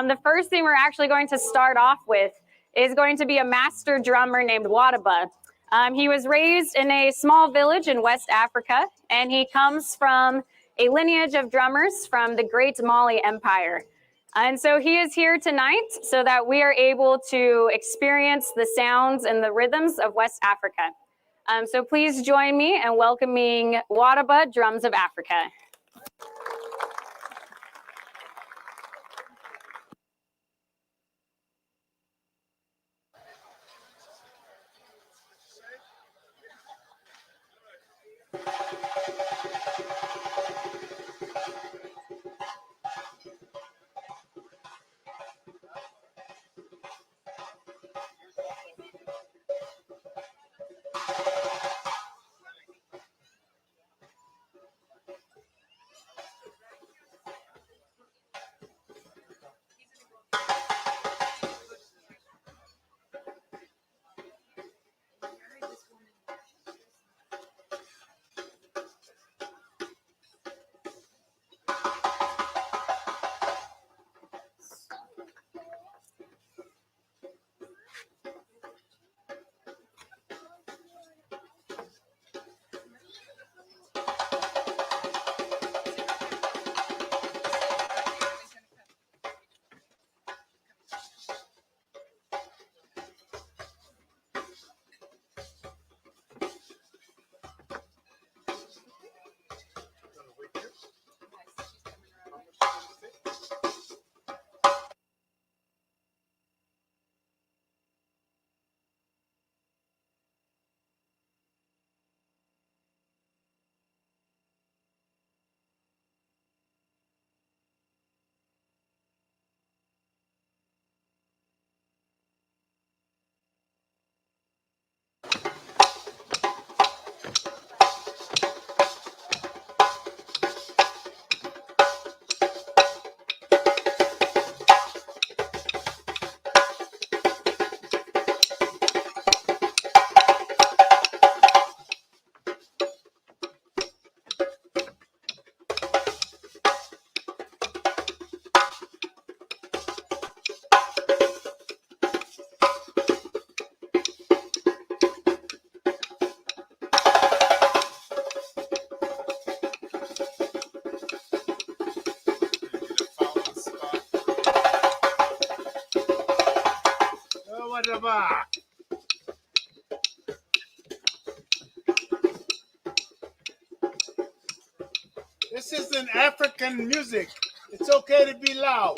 The first thing we're actually going to start off with is going to be a master drummer named Wadaba. He was raised in a small village in West Africa, and he comes from a lineage of drummers from the Great Mali Empire. And so he is here tonight so that we are able to experience the sounds and the rhythms of West Africa. So please join me in welcoming Wadaba Drums of Africa. This isn't African music. It's okay to be loud.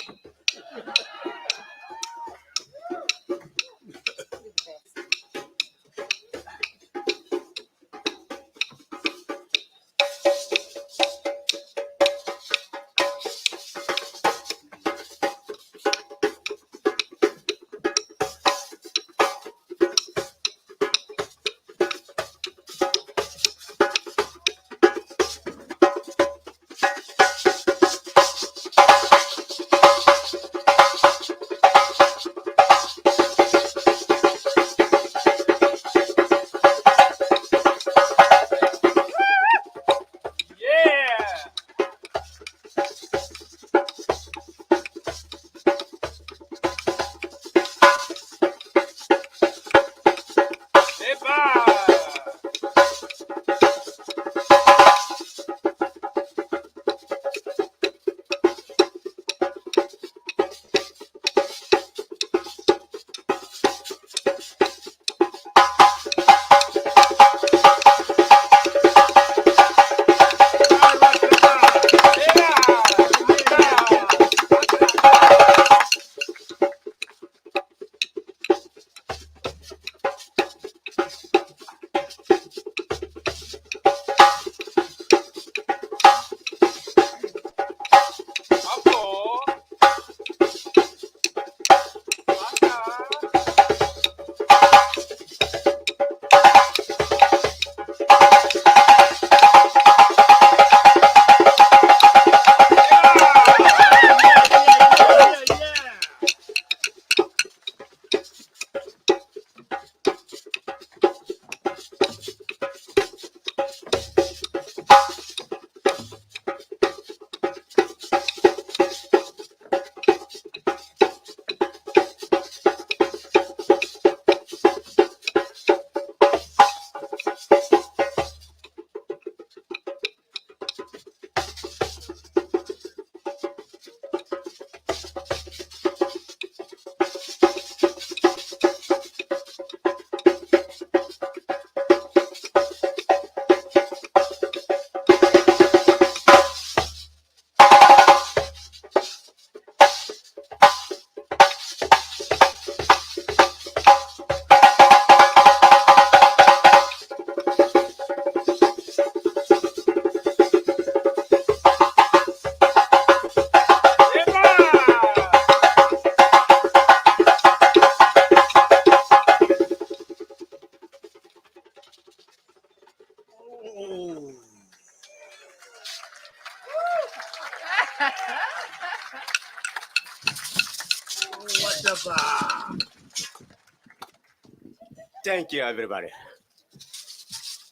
Thank you, everybody.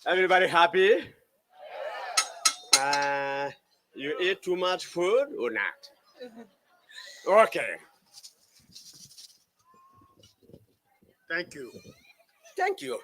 Everybody happy? You eat too much food or not? Okay. Thank you. Thank you.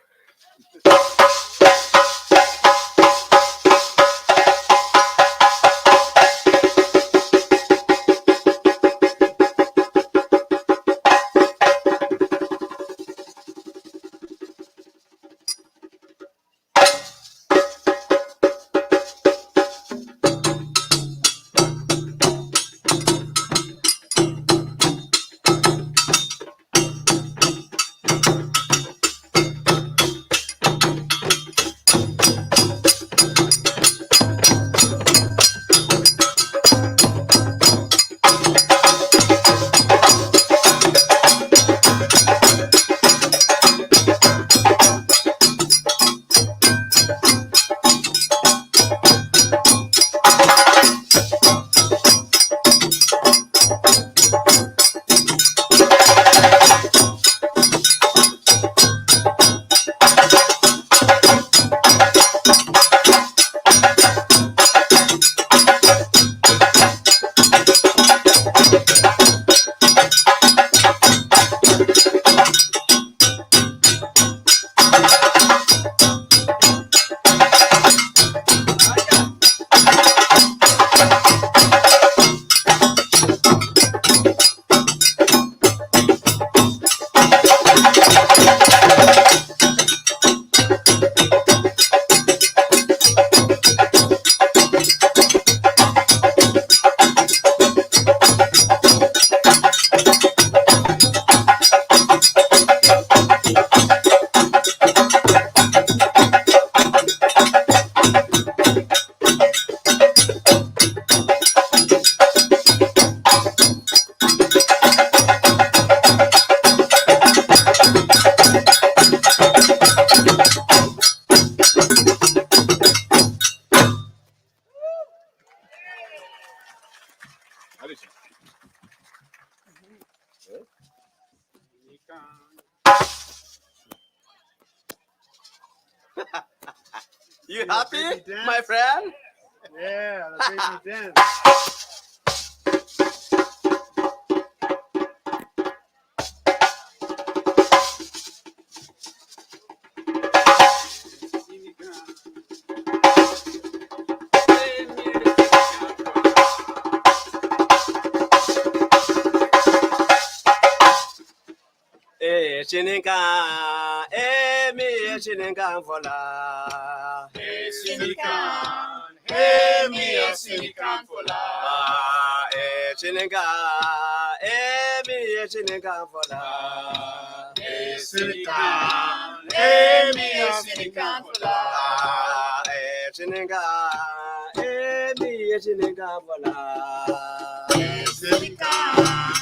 You happy, my friend? Yeah, the baby dance. Chininka, mi chininka fola. Sinikan, mi sinikan fola. Chininka, mi chininka fola. Sinikan, mi sinikan fola. Chininka, mi chininka fola. Sinikan,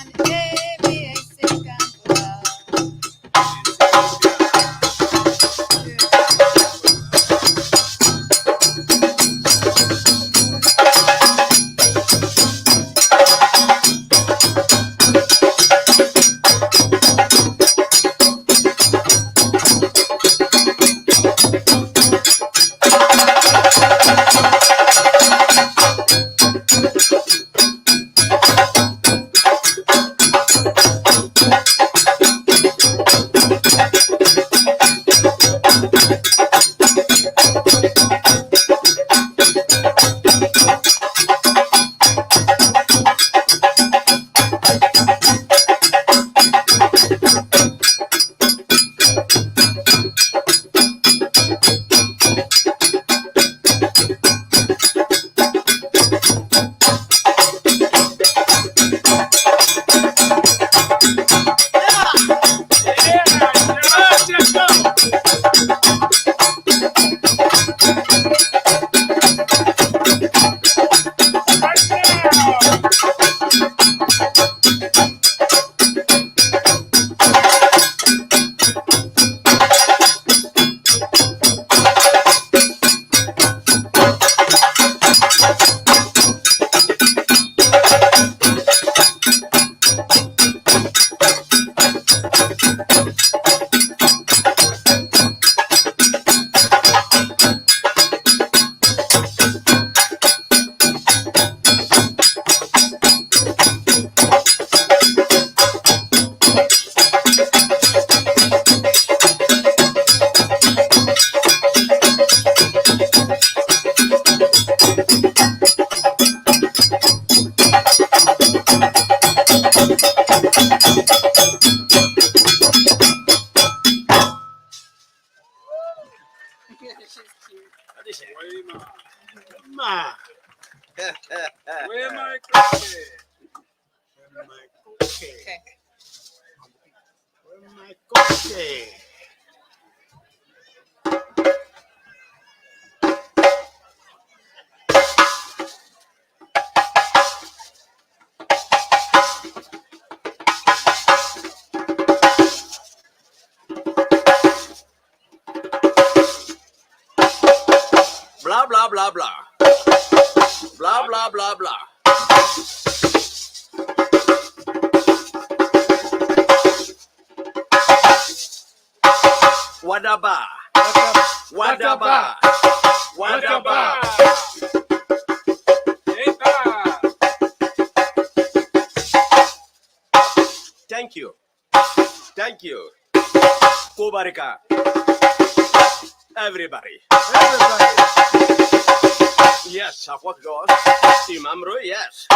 My coche. Blah, blah, blah, blah. Blah, blah, blah, blah. Wadaba. Wadaba. Wadaba. Thank you. Thank you. Kubarika. Everybody. Yes, what goes? Imamro, yes.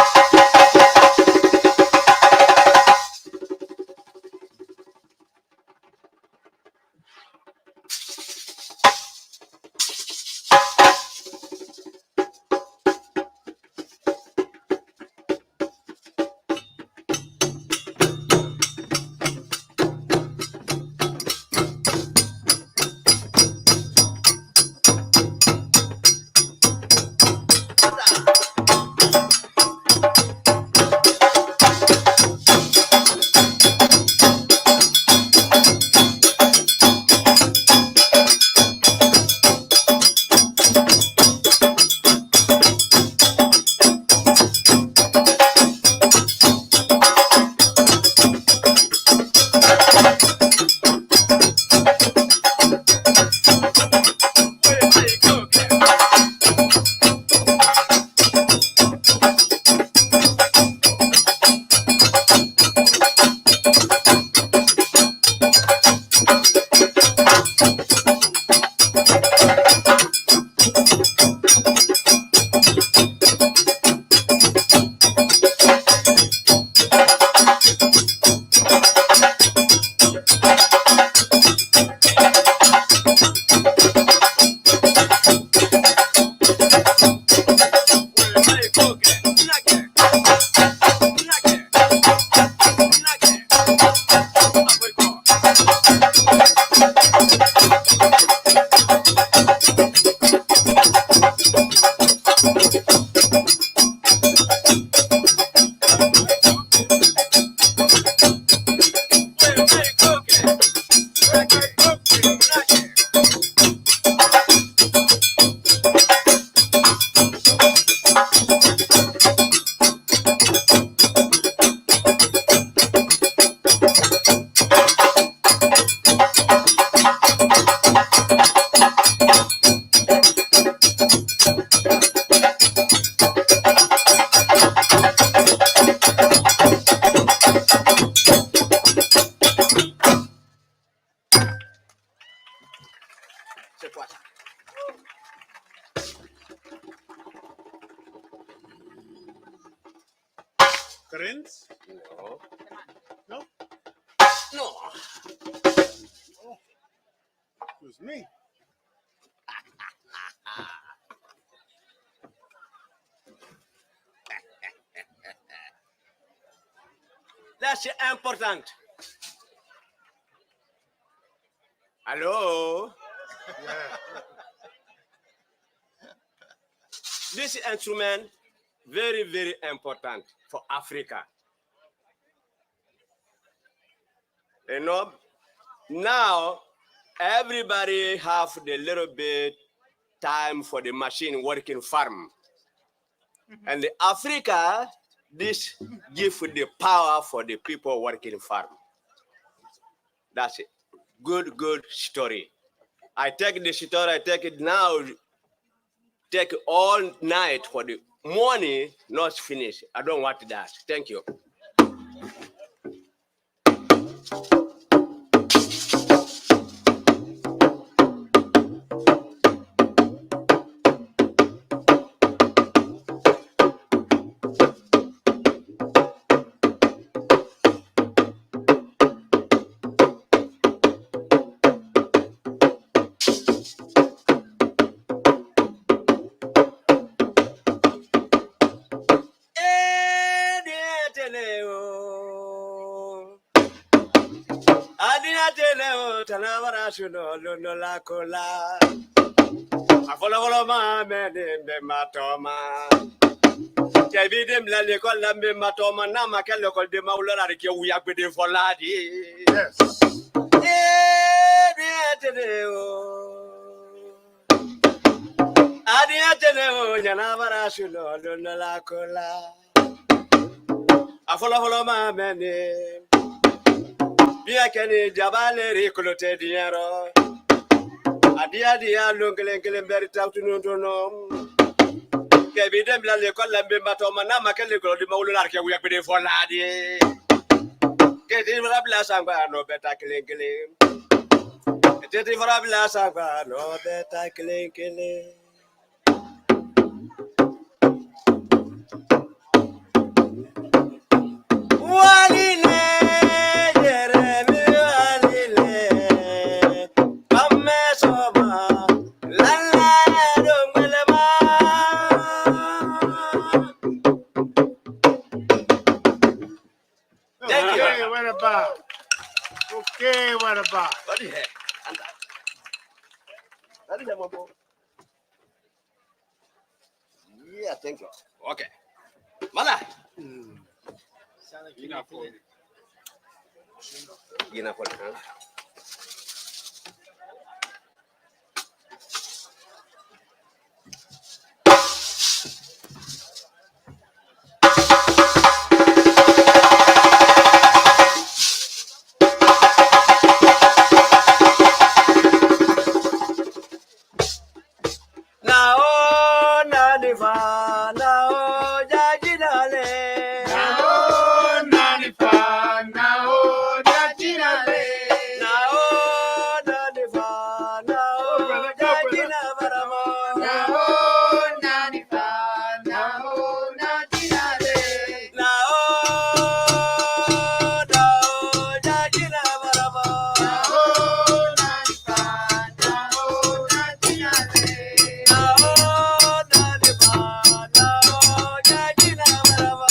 Prince? No. No? No. Oh, excuse me. That's important. Hello? This instrument, very, very important for Africa. You know, now everybody have the little bit time for the machine working farm. And the Africa, this give the power for the people working farm. That's it. Good, good story. I take the story, I take it now, take all night for the morning, not finish. I don't want that. Thank you. Adiatele tanavara shuno luno la kola. Afolo ma me matoma. Kevidim la lekol la me matoma na makelo kol de maulora ke uya gbede foladi. Yes. Adiatele tanavara shuno luno la kola. Afolo ma me. Bien keni jabale rikolote diero. Adia longele berita tunono. Kevide bla le kola mbemba to manama kele ko di mawlular ke wiya bede foladi. Kedi bla sangba no beta kele. Kedi bla sangba no beta kele. Walile jeremi walile. Kamme soba lalla dongelema. Thank you. Okay, what about? Okay, what about? What the heck? That is a mobile. Yeah, thank you. Okay. Mala. Enough. Now, Nadifa, now, Jajinale. Now, Nanifa, now, Jajinale. Now, Nadifa, now, Jajina Varama. Now, Nanifa, now, Jajinale. Now, Jajina Varama. Now, Nanifa, now, Jajinale. Now, Nadifa, now, Jajina Varama.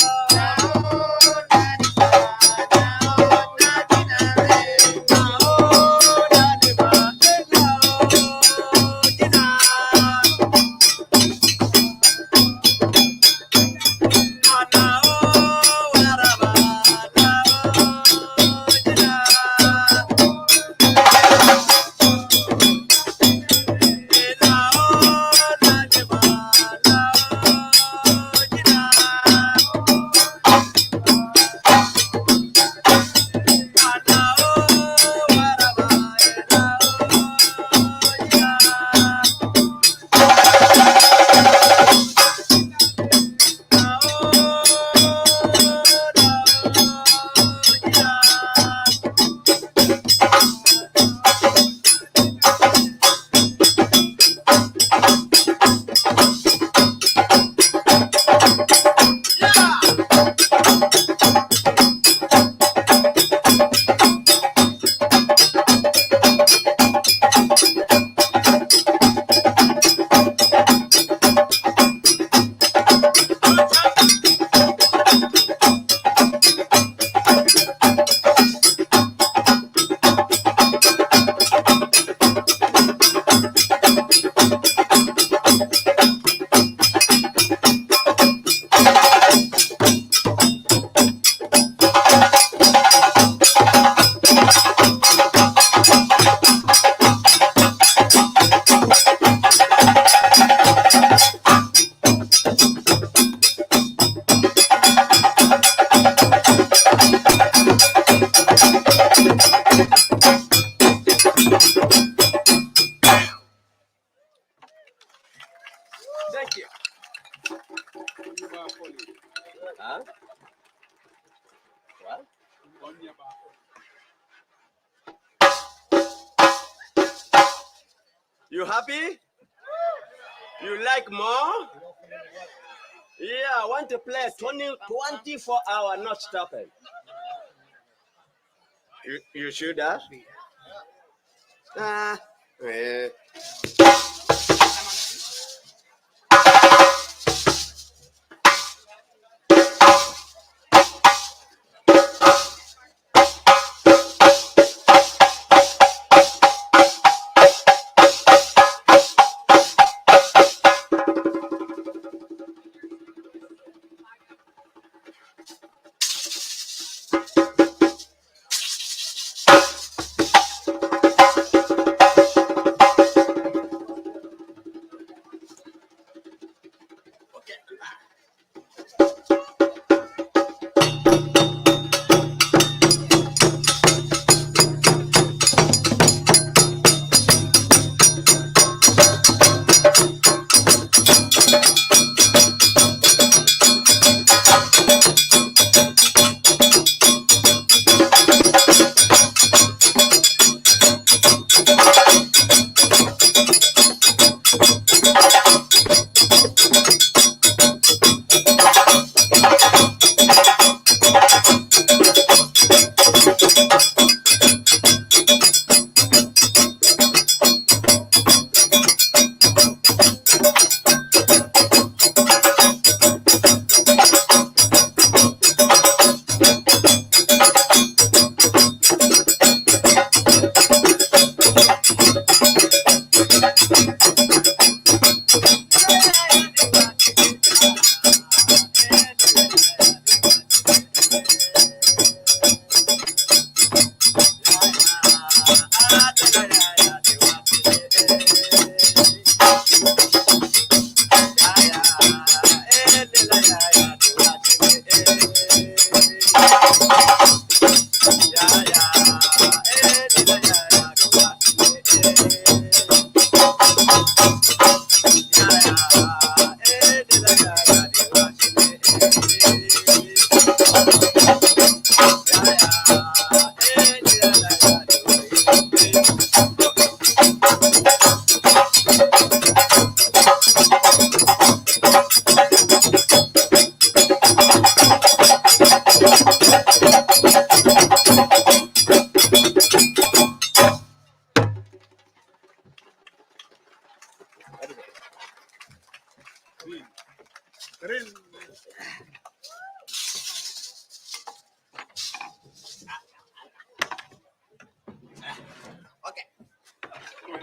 Thank you. Huh? What? You happy? You like more? Yeah, I want to play 24 hours, not stopping. You sure that? Yeah.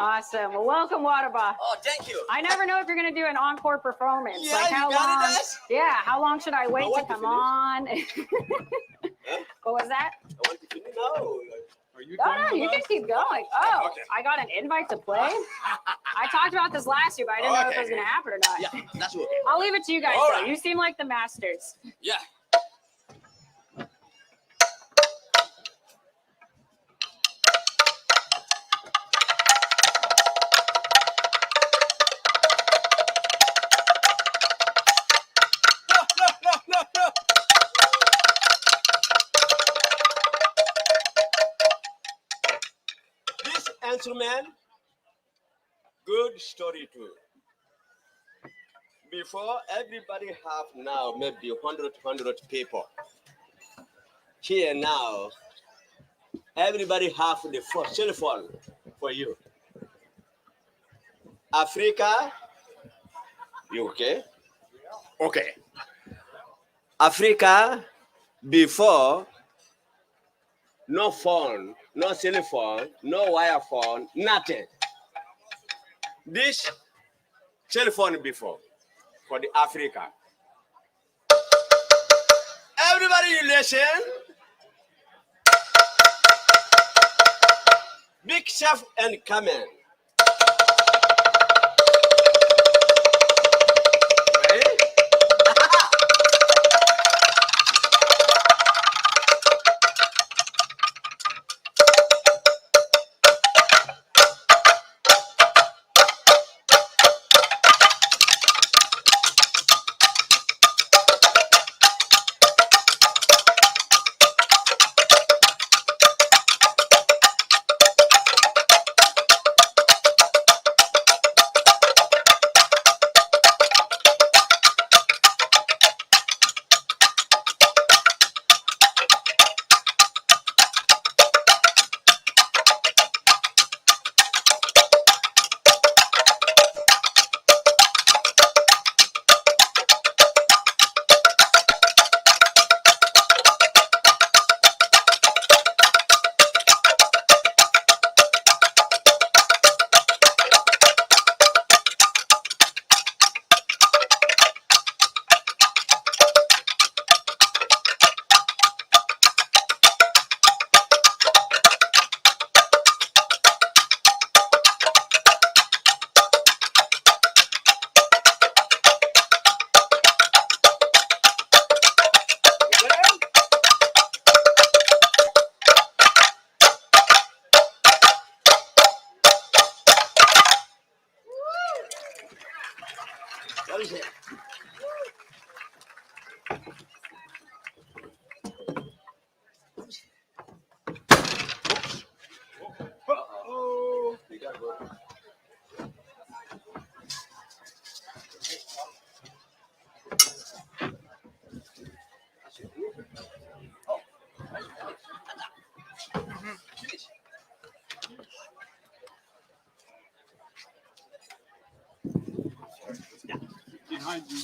Awesome. Well, welcome, Wadaba. Oh, thank you. I never know if you're going to do an encore performance. Yeah, like you how got long? it, guys? Yeah, how long should I wait to want to come on? What was that? I want to finish now. Are you No, done no, with you can us? keep going. Oh, Okay. I got an invite to play. I talked about this last year, but I didn't know if it was Okay. going to happen or not. Yeah, that's what. I'll leave it to you guys, All though. right. You seem like the masters. Yeah. No. This instrument, good story too. Before, everybody have now maybe 100 people. Here now, everybody have the cell phone for you. Africa, you okay? Okay. Africa, before, no phone, no cell phone, no wire phone, nothing. This cell phone before, for the Africa. Everybody listen. Big chef and comment. Ready? What is it? Oh, You gotta go. behind you.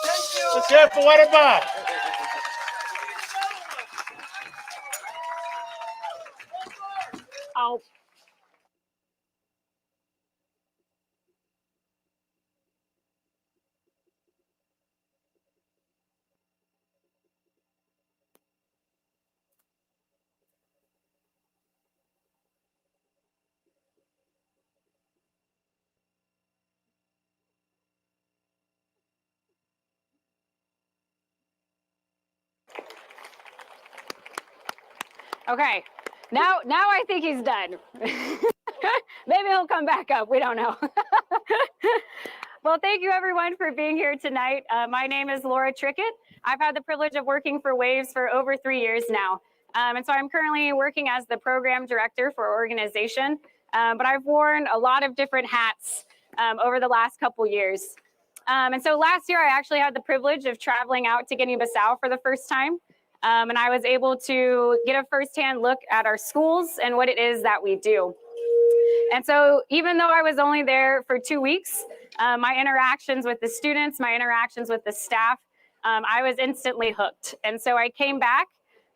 Thank you. Let's hear it for what about? Oh. Okay, now I think he's done. Maybe he'll come back up. We don't know. Well, thank you everyone for being here tonight. My name is Laura Trickett. I've had the privilege of working for Waves for over 3 years now. And so I'm currently working as the program director for our organization. But I've worn a lot of different hats over the last couple years. And so last year, I actually had the privilege of traveling out to Guinea-Bissau for the first time. And I was able to get a firsthand look at our schools and what it is that we do. And so even though I was only there for 2 weeks, my interactions with the students, my interactions with the staff, I was instantly hooked. And so I came back,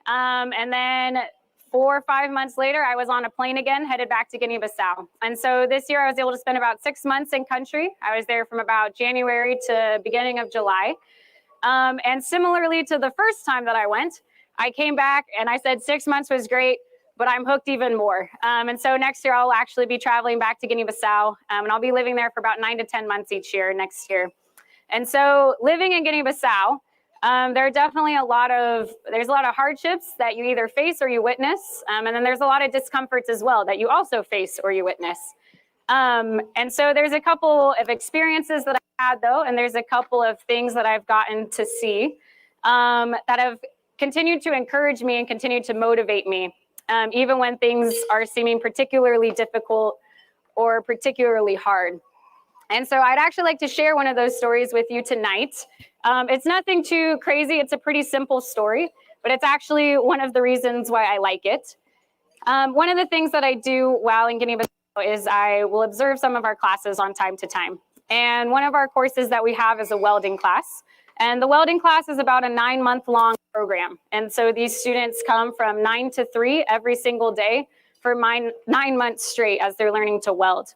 and then 4 or 5 months later, I was on a plane again, headed back to Guinea-Bissau. And so this year I was able to spend about 6 months in country. I was there from about January to beginning of July. And similarly to the first time that I went, I came back and I said 6 months was great, but I'm hooked even more. And so next year I'll actually be traveling back to Guinea-Bissau, and I'll be living there for about 9 to 10 months each year next year. And so living in Guinea-Bissau, there are definitely there's a lot of hardships that you either face or you witness. And then there's a lot of discomforts as well that you also face or you witness. And so there's a couple of experiences that I had though, and there's a couple of things that I've gotten to see that have continued to encourage me and continue to motivate me, even when things are seeming particularly difficult or particularly hard. And so I'd actually like to share one of those stories with you tonight. It's nothing too crazy. It's a pretty simple story, but it's actually one of the reasons why I like it. One of the things that I do while in Guinea-Bissau is I will observe some of our classes on time to time. And one of our courses that we have is a welding class. And the welding class is about a 9-month-long program. And so these students come from 9 to 3 every single day for 9 months straight as they're learning to weld.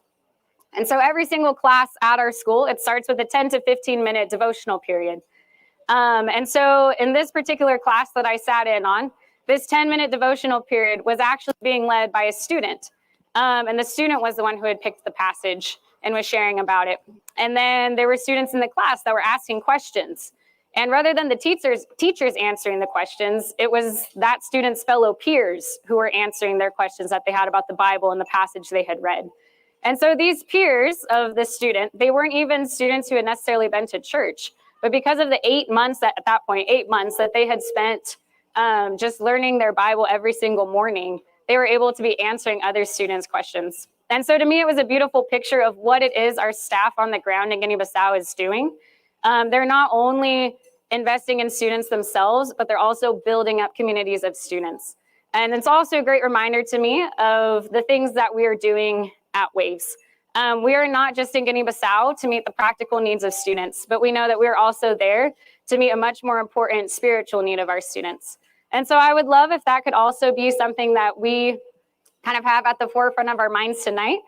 And so every single class at our school, it starts with a 10 to 15-minute devotional period. And so in this particular class that I sat in on, this 10-minute devotional period was actually being led by a student. And the student was the one who had picked the passage and was sharing about it. And then there were students in the class that were asking questions. And rather than the teachers answering the questions, it was that student's fellow peers who were answering their questions that they had about the Bible and the passage they had read. And so these peers of this student, they weren't even students who had necessarily been to church, but because of the 8 months at that point, 8 months that they had spent just learning their Bible every single morning, they were able to be answering other students' questions. And so to me, it was a beautiful picture of what it is our staff on the ground in Guinea-Bissau is doing. They're not only investing in students themselves, but they're also building up communities of students. And it's also a great reminder to me of the things that we are doing at Waves. We are not just in Guinea-Bissau to meet the practical needs of students, but we know that we're also there to meet a much more important spiritual need of our students. And so I would love if that could also be something that we kind of have at the forefront of our minds tonight.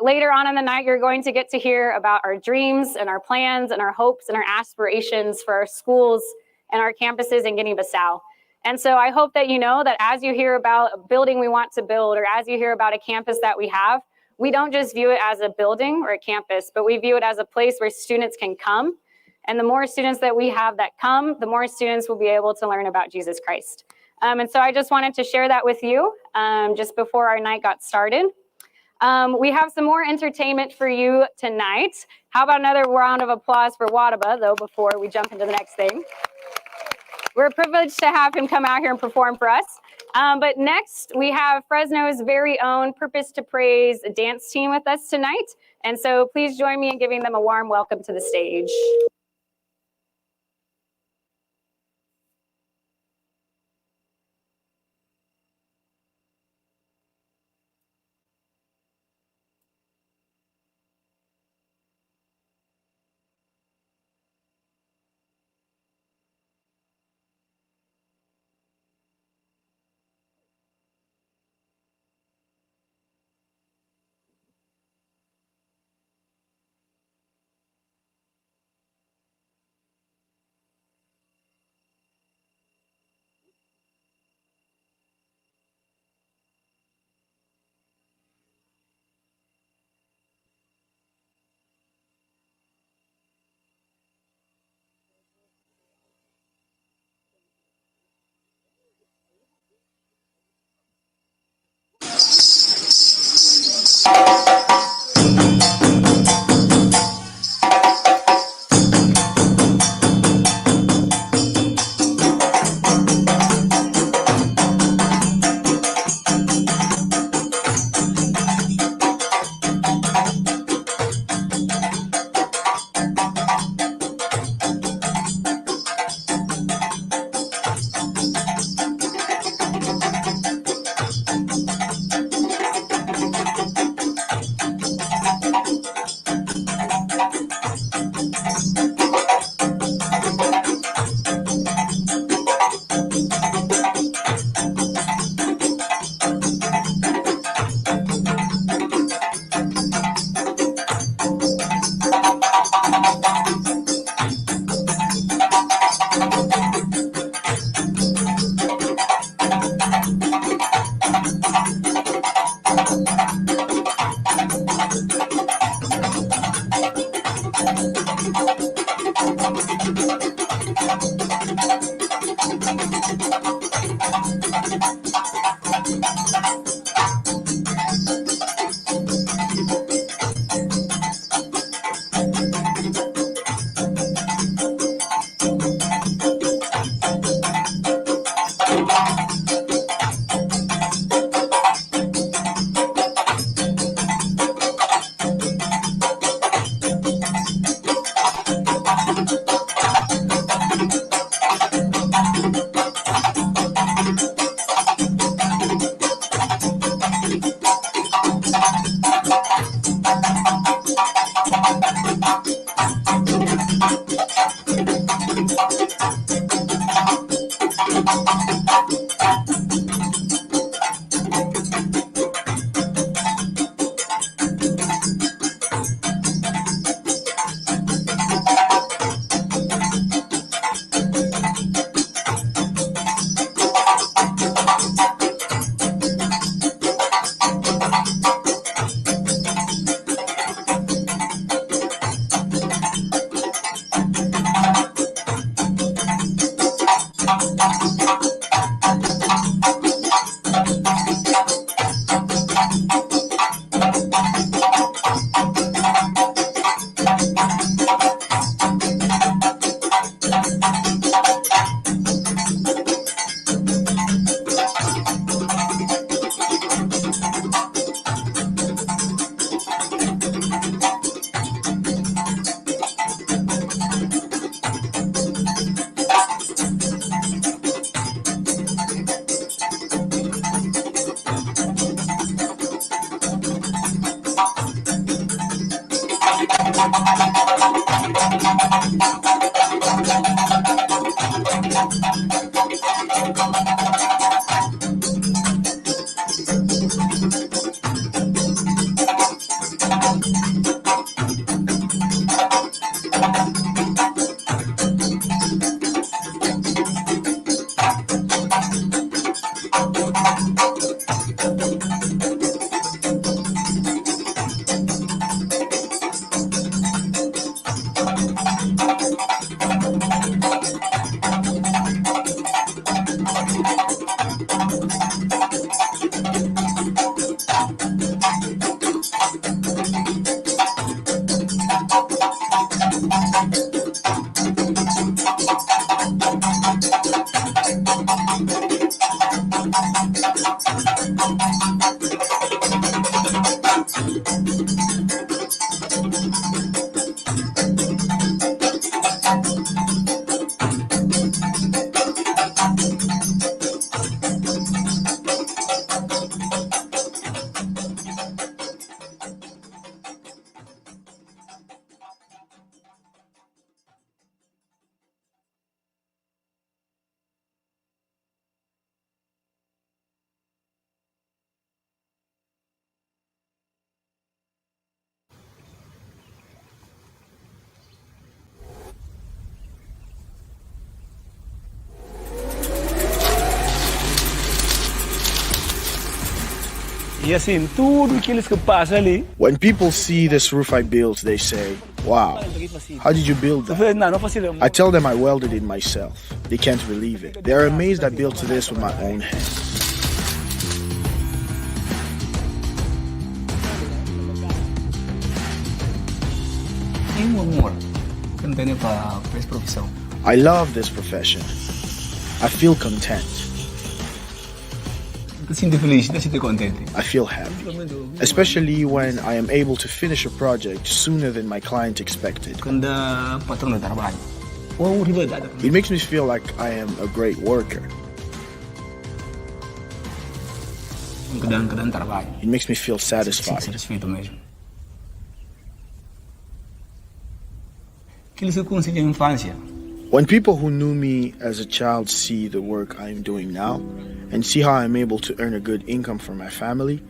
Later on in the night, you're going to get to hear about our dreams and our plans and our hopes and our aspirations for our schools and our campuses in Guinea-Bissau. And so I hope that you know that as you hear about a building we want to build, or as you hear about a campus that we have, we don't just view it as a building or a campus, but we view it as a place where students can come. And the more students that we have that come, the more students will be able to learn about Jesus Christ. And so I just wanted to share that with you just before our night got started. We have some more entertainment for you tonight. How about another round of applause for Wadaba, though, before we jump into the next thing? We're privileged to have him come out here and perform for us. But next, we have Fresno's very own Purpose to Praise dance team with us tonight. And so please join me in giving them a warm welcome to the stage. E assim, tudo aquilo que passa ali. When people see this roof I built, they say, wow, how did you build that? Não fácil. I tell them I welded it myself. They can't believe it. They are amazed I built this with my own hands. I love this profession. I feel content. I feel happy, especially when I am able to finish a project sooner than my client expected. It makes me feel like I am a great worker. It makes me feel satisfied. When people who knew me as a child see the work I am doing now and see how I am able to earn a good income for my family,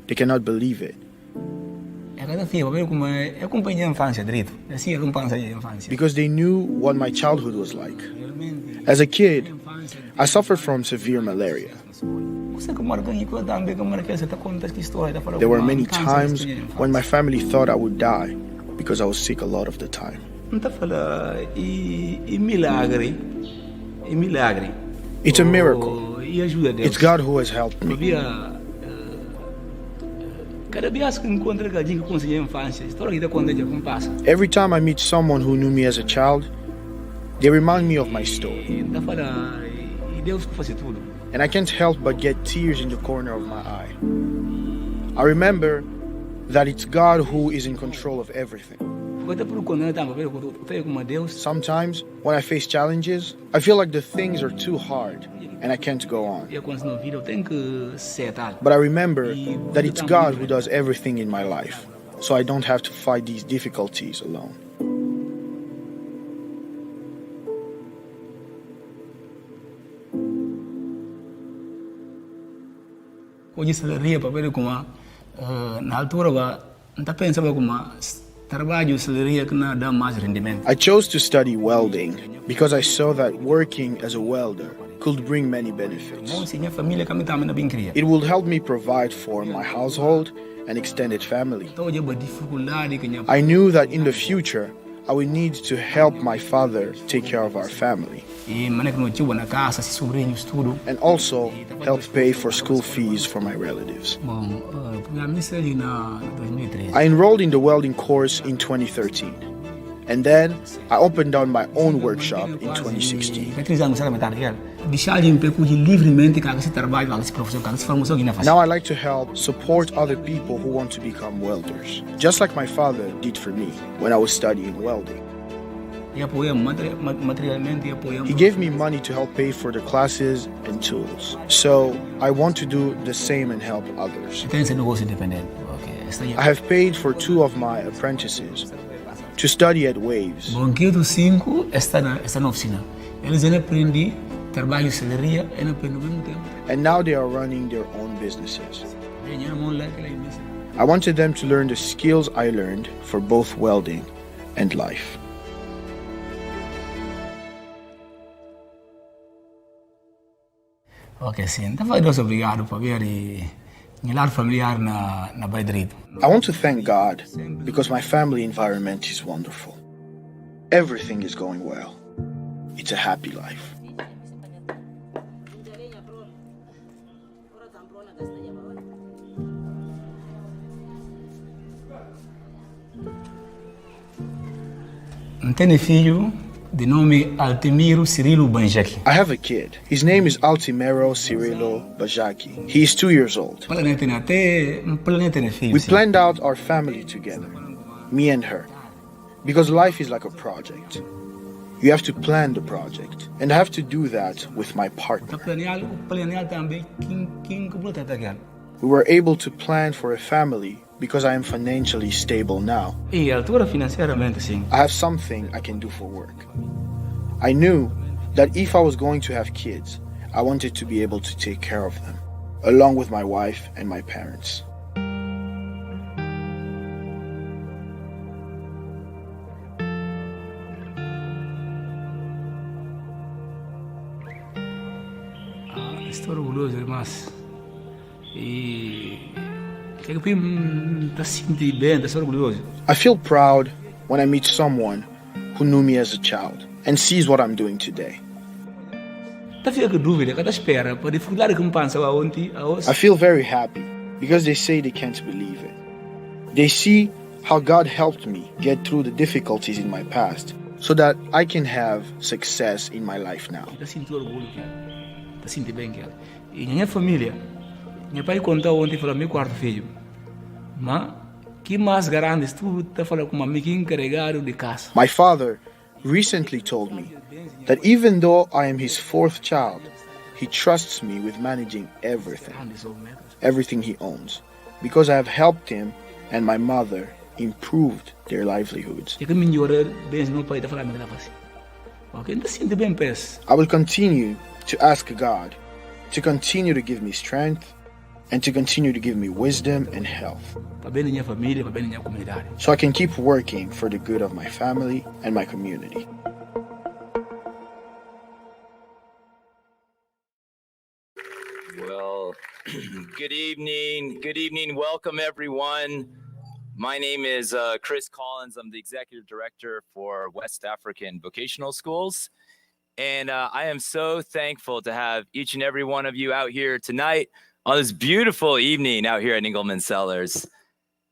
they cannot believe it. Because they knew what my childhood was like. As a kid, I suffered from severe malaria. There were many times when my family thought I would die because I was sick a lot of the time. It's a miracle. It's God who has helped me. Every time I meet someone who knew me as a child, they remind me of my story. And I can't help but get tears in the corner of my eye. I remember that it's God who is in control of everything. Sometimes, when I face challenges, I feel like the things are too hard and I can't go on. But I remember that it's God who does everything in my life, so I don't have to fight these difficulties alone. I chose to study welding because I saw that working as a welder could bring many benefits. It will help me provide for my household and extended family. I knew that in the future, I would need to help my father take care of our family. And also help pay for school fees for my relatives. I enrolled in the welding course in 2013. And then I opened down my own workshop in 2016. Now I like to help support other people who want to become welders, just like my father did for me when I was studying welding. He gave me money to help pay for the classes and tools. So I want to do the same and help others. I have paid for 2 of my apprentices to study at Waves. And now they are running their own businesses. I wanted them to learn the skills I learned for both welding and life. Ok, sì, davvero obrigado por aver lar familiar na Baidrid. I want to thank God because my family environment is wonderful. Everything is going well. It's a happy life. Tenho filho de nome Altemiro Cirilo Banjaki. I have a kid. His name is Altimero Cirilo Bajaki. He is 2 years old. We planned out our family together, me and her, because life is like a project. You have to plan the project, and I have to do that with my partner. We were able to plan for a family because I am financially stable now. I have something I can do for work. I knew that if I was going to have kids, I wanted to be able to take care of them, along with my wife and my parents. Estou orgulhoso, irmãs. I feel proud when I meet someone who knew me as a child and sees what I'm doing today. I feel very happy because they say they can't believe it. They see how God helped me get through the difficulties in my past so that I can have success in my life now. Minha família, meu pai contou ontem para meu quarto filho, mas que mais garantes tu tá falando com amigo encarregado de casa. My father recently told me that even though I am his 4th child, he trusts me with managing everything he owns, because I have helped him and my mother improved their livelihoods. I will continue to ask God to continue to give me strength and to continue to give me wisdom and health, so I can keep working for the good of my family and my community. Well, good evening, welcome everyone. My name is Chris Collins. I'm the Executive Director for West African Vocational Schools. And I am so thankful to have each and every one of you out here tonight on this beautiful evening out here at Engelman Cellars.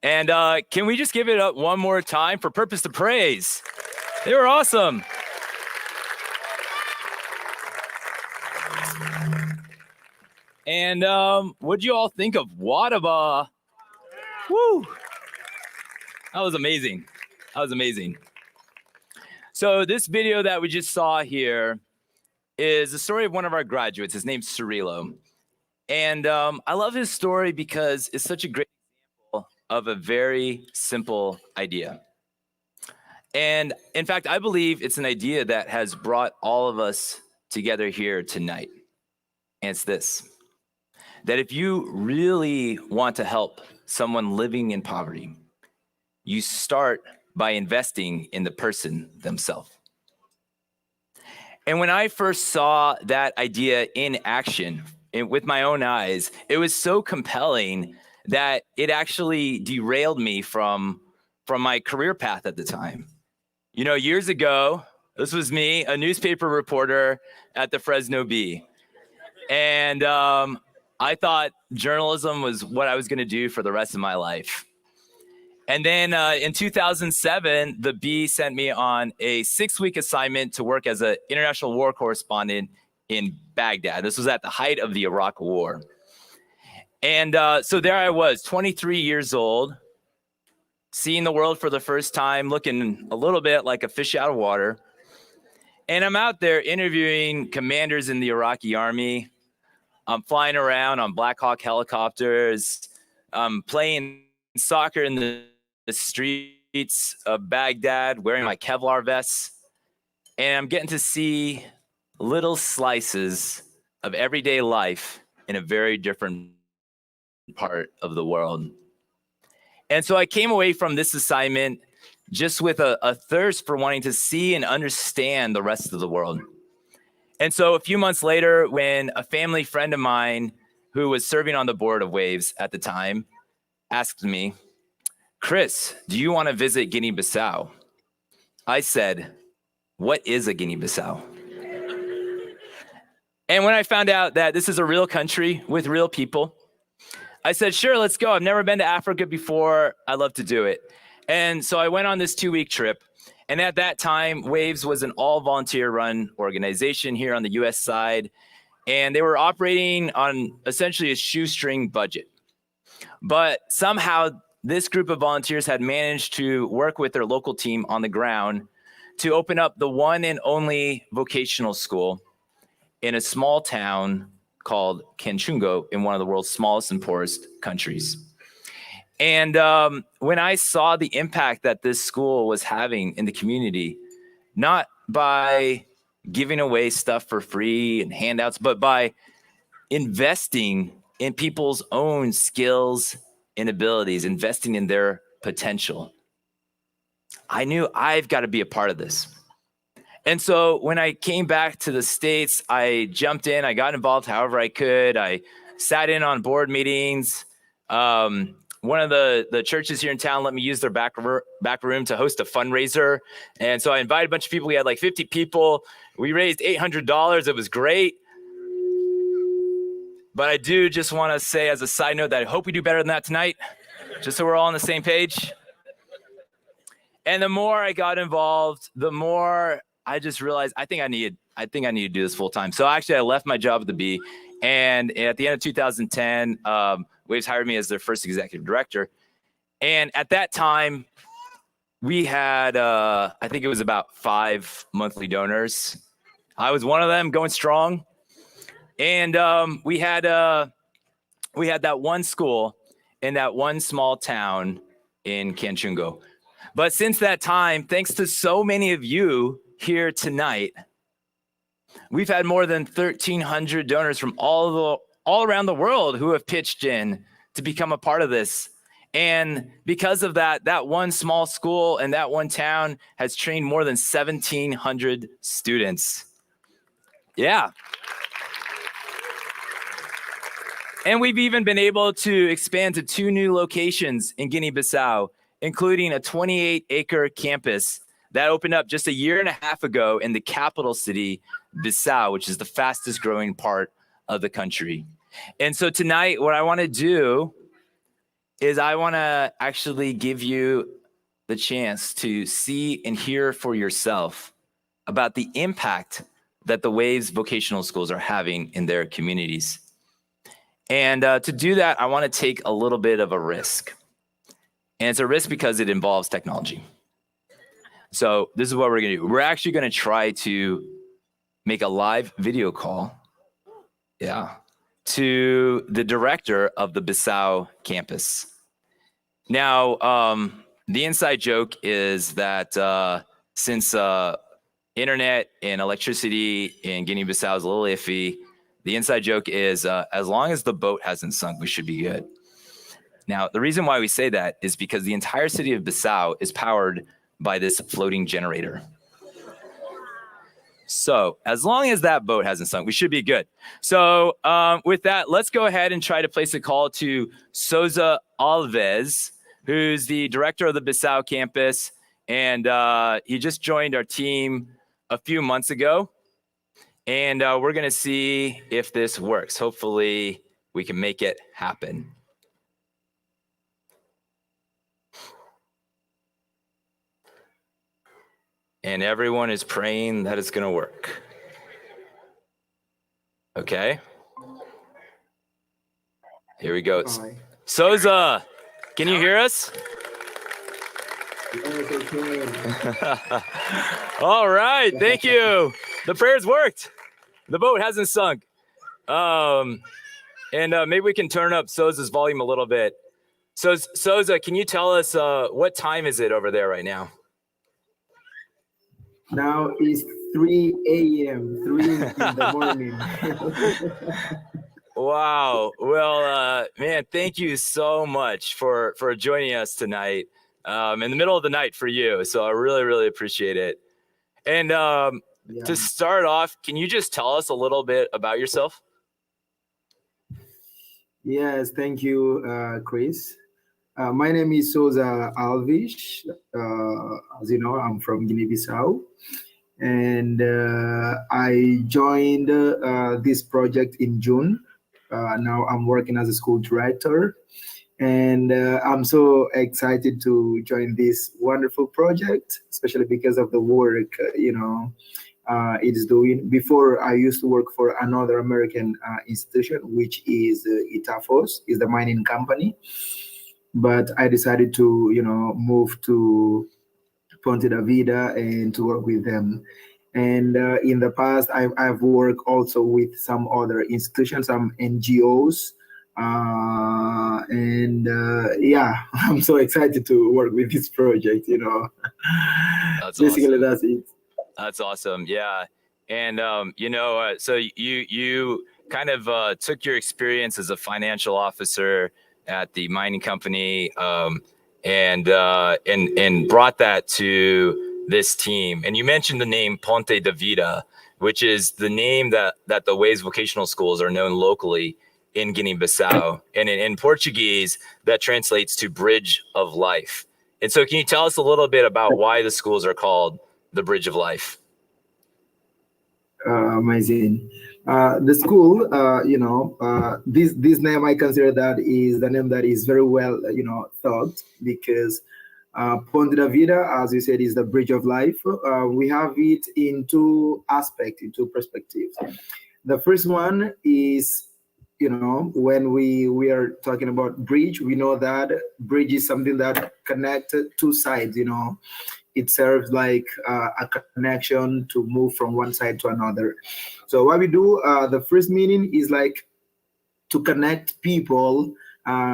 And can we just give it up one more time for Purpose to Praise? They were awesome. And what'd you all think of Wadaba? Woo! That was amazing. That was amazing. So this video that we just saw here is the story of one of our graduates. His name's Cirilo. And I love his story because it's such a great example of a very simple idea. And in fact, I believe it's an idea that has brought all of us together here tonight. And it's this, that if you really want to help someone living in poverty, you start by investing in the person themselves. And when I first saw that idea in action with my own eyes, it was so compelling that it actually derailed me from my career path at the time. You know, years ago, this was me, a newspaper reporter at the Fresno Bee. And I thought journalism was what I was going to do for the rest of my life. And then in 2007, the Bee sent me on a 6-week assignment to work as an international war correspondent in Baghdad. This was at the height of the Iraq War. And so there I was, 23 years old, seeing the world for the first time, looking a little bit like a fish out of water. And I'm out there interviewing commanders in the Iraqi army. I'm flying around on Black Hawk helicopters. I'm playing soccer in the streets of Baghdad, wearing my Kevlar vests. And I'm getting to see little slices of everyday life in a very different part of the world. And so I came away from this assignment just with a thirst for wanting to see and understand the rest of the world. And so a few months later, when a family friend of mine who was serving on the board of Waves at the time asked me, "Chris, do you want to visit Guinea-Bissau?" I said, "What is a Guinea-Bissau?" And when I found out that this is a real country with real people, I said, "Sure, let's go. I've never been to Africa before. I'd love to do it." And so I went on this 2-week trip. And at that time, Waves was an all-volunteer-run organization here on the U.S. side. And they were operating on essentially a shoestring budget. But somehow, this group of volunteers had managed to work with their local team on the ground to open up the one and only vocational school in a small town called Kanchungo in one of the world's smallest and poorest countries. And when I saw the impact that this school was having in the community, not by giving away stuff for free and handouts, but by investing in people's own skills and abilities, investing in their potential, I knew I've got to be a part of this. And so when I came back to the States, I jumped in, I got involved however I could. I sat in on board meetings. One of the churches here in town let me use their back room to host a fundraiser. And so I invited a bunch of people. We had like 50 people. We raised $800. It was great. But I do just want to say as a side note that I hope we do better than that tonight, just so we're all on the same page. And the more I got involved, the more I just realized I think I need to do this full time. So actually, I left my job at the Bee, and at the end of 2010, Waves hired me as their first executive director. And at that time, we had I think it was about 5 monthly donors. I was one of them, going strong. And we had that one school in that one small town in Kanchungo. But since that time, thanks to so many of you here tonight, we've had more than 1,300 donors from all around the world who have pitched in to become a part of this. And because of that, that one small school and that one town has trained more than 1,700 students. Yeah. And we've even been able to expand to 2 new locations in Guinea-Bissau, including a 28-acre campus that opened up just a year and a half ago in the capital city, Bissau, which is the fastest growing part of the country. And so tonight, what I want to do is I want to actually give you the chance to see and hear for yourself about the impact that the Waves vocational schools are having in their communities. And to do that, I want to take a little bit of a risk. And it's a risk because it involves technology. So this is what we're going to do. We're actually going to try to make a live video call, to the director of the Bissau campus. Now, the inside joke is that since internet and electricity in Guinea-Bissau is a little iffy, the inside joke is as long as the boat hasn't sunk, we should be good. Now, the reason why we say that is because the entire city of Bissau is powered by this floating generator. So as long as that boat hasn't sunk, we should be good. So with that, let's go ahead and try to place a call to Souza Alves, who's the director of the Bissau campus. And he just joined our team a few months ago. And we're going to see if this works. Hopefully we can make it happen. And everyone is praying that it's going to work. Okay. Here we go. Hi. Souza, can you hear us? Yes, I can. All right. Thank you. The prayers worked. The boat hasn't sunk. And maybe we can turn up Souza's volume a little bit. So Souza, can you tell us what time is it over there right now? Now it's 3 a.m., 3 in the morning. Wow. Well, man, thank you so much for joining us tonight in the middle of the night for you. So I really, really appreciate it. And to start off, can you just tell us a little bit about yourself? Yes, thank you, Chris. My name is Souza Alves. As you know, I'm from Guinea-Bissau. And I joined this project in June. Now I'm working as a school director. And I'm so excited to join this wonderful project, especially because of the work, it is doing. Before, I used to work for another American institution, which is Itafos, is the mining company. But I decided to, move to Ponte da Vida and to work with them. And in the past, I've worked also with some other institutions, some NGOs. I'm so excited to work with this project, That's Basically, awesome. that's it. That's awesome. Yeah. And, so you kind of took your experience as a financial officer at the mining company and brought that to this team. And you mentioned the name Ponte da Vida, which is the name that the Waves vocational schools are known locally in Guinea-Bissau. And in Portuguese, that translates to Bridge of Life. And so can you tell us a little bit about why the schools are called the Bridge of Life? Amazing. The school, this name, I consider that is the name that is very well, thought, because Ponte da Vida, as you said, is the bridge of life. We have it in two aspects, in two perspectives. The first one is, when we are talking about bridge, we know that bridge is something that connects two sides, It serves like a connection to move from one side to another. So what we do, the first meaning is like to connect people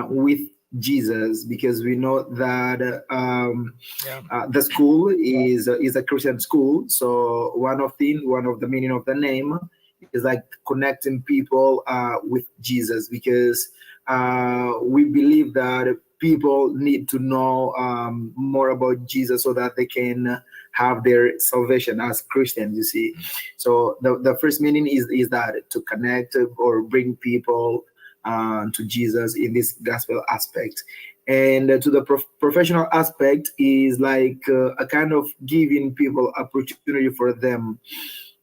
with Jesus, because we know that the school is a Christian school. So one of the meaning of the name is like connecting people with Jesus, because we believe that people need to know more about Jesus so that they can have their salvation as Christians, you see. So the first meaning is that to connect or bring people to Jesus in this gospel aspect. And to the professional aspect is like a kind of giving people opportunity for them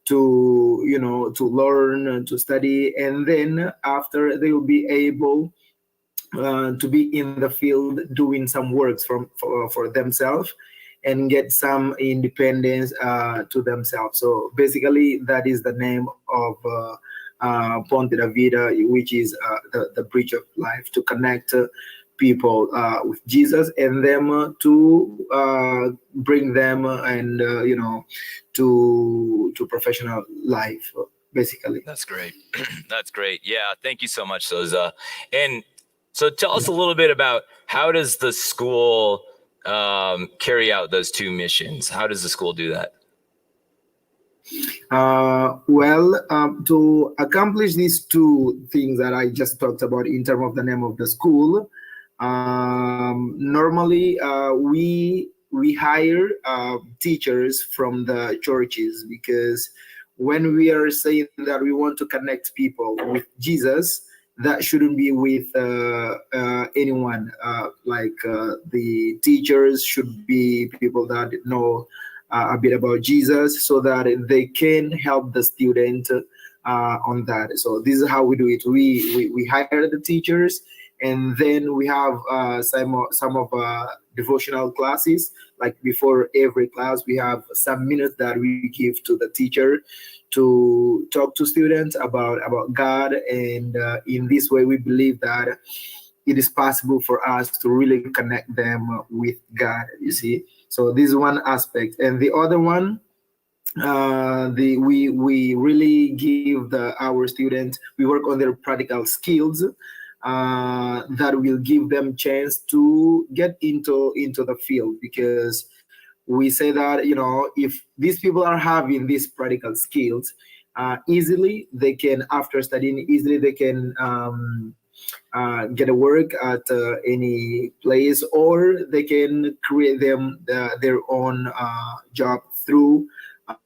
to, to learn and to study, and then after they will be able to be in the field doing some works for themselves and get some independence to themselves. So basically, that is the name of Ponte da Vida, which is the bridge of life, to connect people with Jesus, and them to bring them and to professional life, basically. That's great. That's great. Yeah, thank you so much, Soza. And so tell us a little bit about how does the school carry out those two missions? How does the school do that? To accomplish these two things that I just talked about in terms of the name of the school, normally we hire teachers from the churches, because when we are saying that we want to connect people with Jesus, that shouldn't be with anyone. The teachers should be people that know a bit about Jesus, so that they can help the student on that. So this is how we do it. We hire the teachers, and then we have some of devotional classes. Like before every class, we have some minutes that we give to the teacher to talk to students about God, and in this way, we believe that it is possible for us to really connect them with God. You see, so this is one aspect, and the other one, we really give our students, we work on their practical skills that will give them chance to get into the field, because we say that if these people are having these practical skills, easily they can, after studying, easily they can get a work at any place, or they can create them their own job through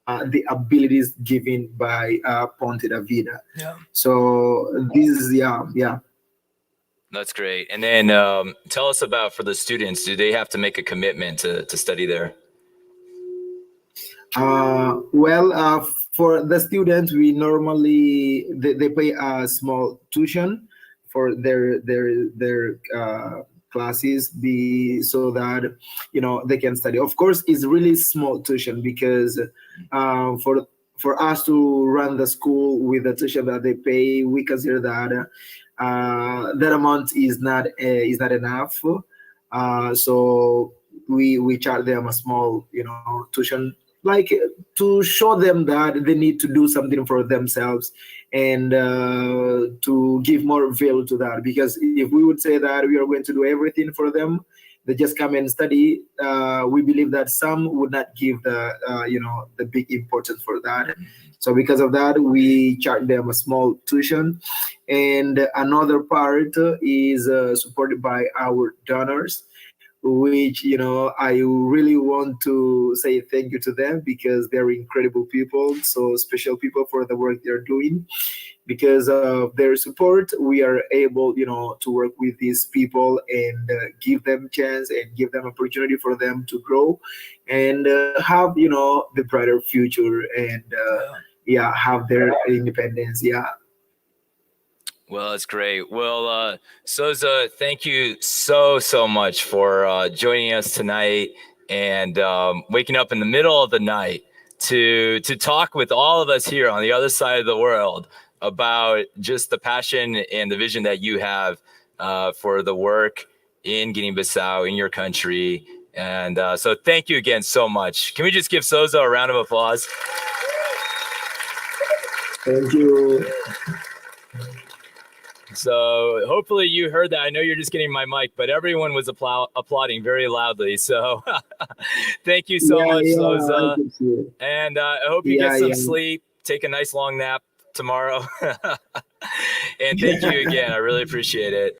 the abilities given by Ponte da Vida. Yeah. So this is yeah. That's great. And then tell us about, for the students, do they have to make a commitment to study there? For the students, we normally they pay a small tuition for their classes, be so that they can study. Of course, it's really small tuition, because for us to run the school with the tuition that they pay, we consider that that amount is not enough. So we charge them a small tuition, like to show them that they need to do something for themselves, and to give more value to that. Because if we would say that we are going to do everything for them, they just come and study, we believe that some would not give the big importance for that. So because of that, we charge them a small tuition. And another part is supported by our donors, which I really want to say thank you to them, because they're incredible people, so special people for the work they're doing. Because of their support, we are able to work with these people, and give them chance and give them opportunity for them to grow, and have the brighter future, and have their independence. Well, that's great. Well, Soza, thank you so much for joining us tonight, and waking up in the middle of the night to talk with all of us here on the other side of the world about just the passion and the vision that you have for the work in Guinea-Bissau, in your country. And so thank you again so much. Can we just give Soza a round of applause? Thank you. So hopefully you heard that. I know you're just getting my mic, but everyone was applauding very loudly. So thank you so much, Soza. And I hope you get some sleep. Take a nice long nap tomorrow. And thank you again. I really appreciate it.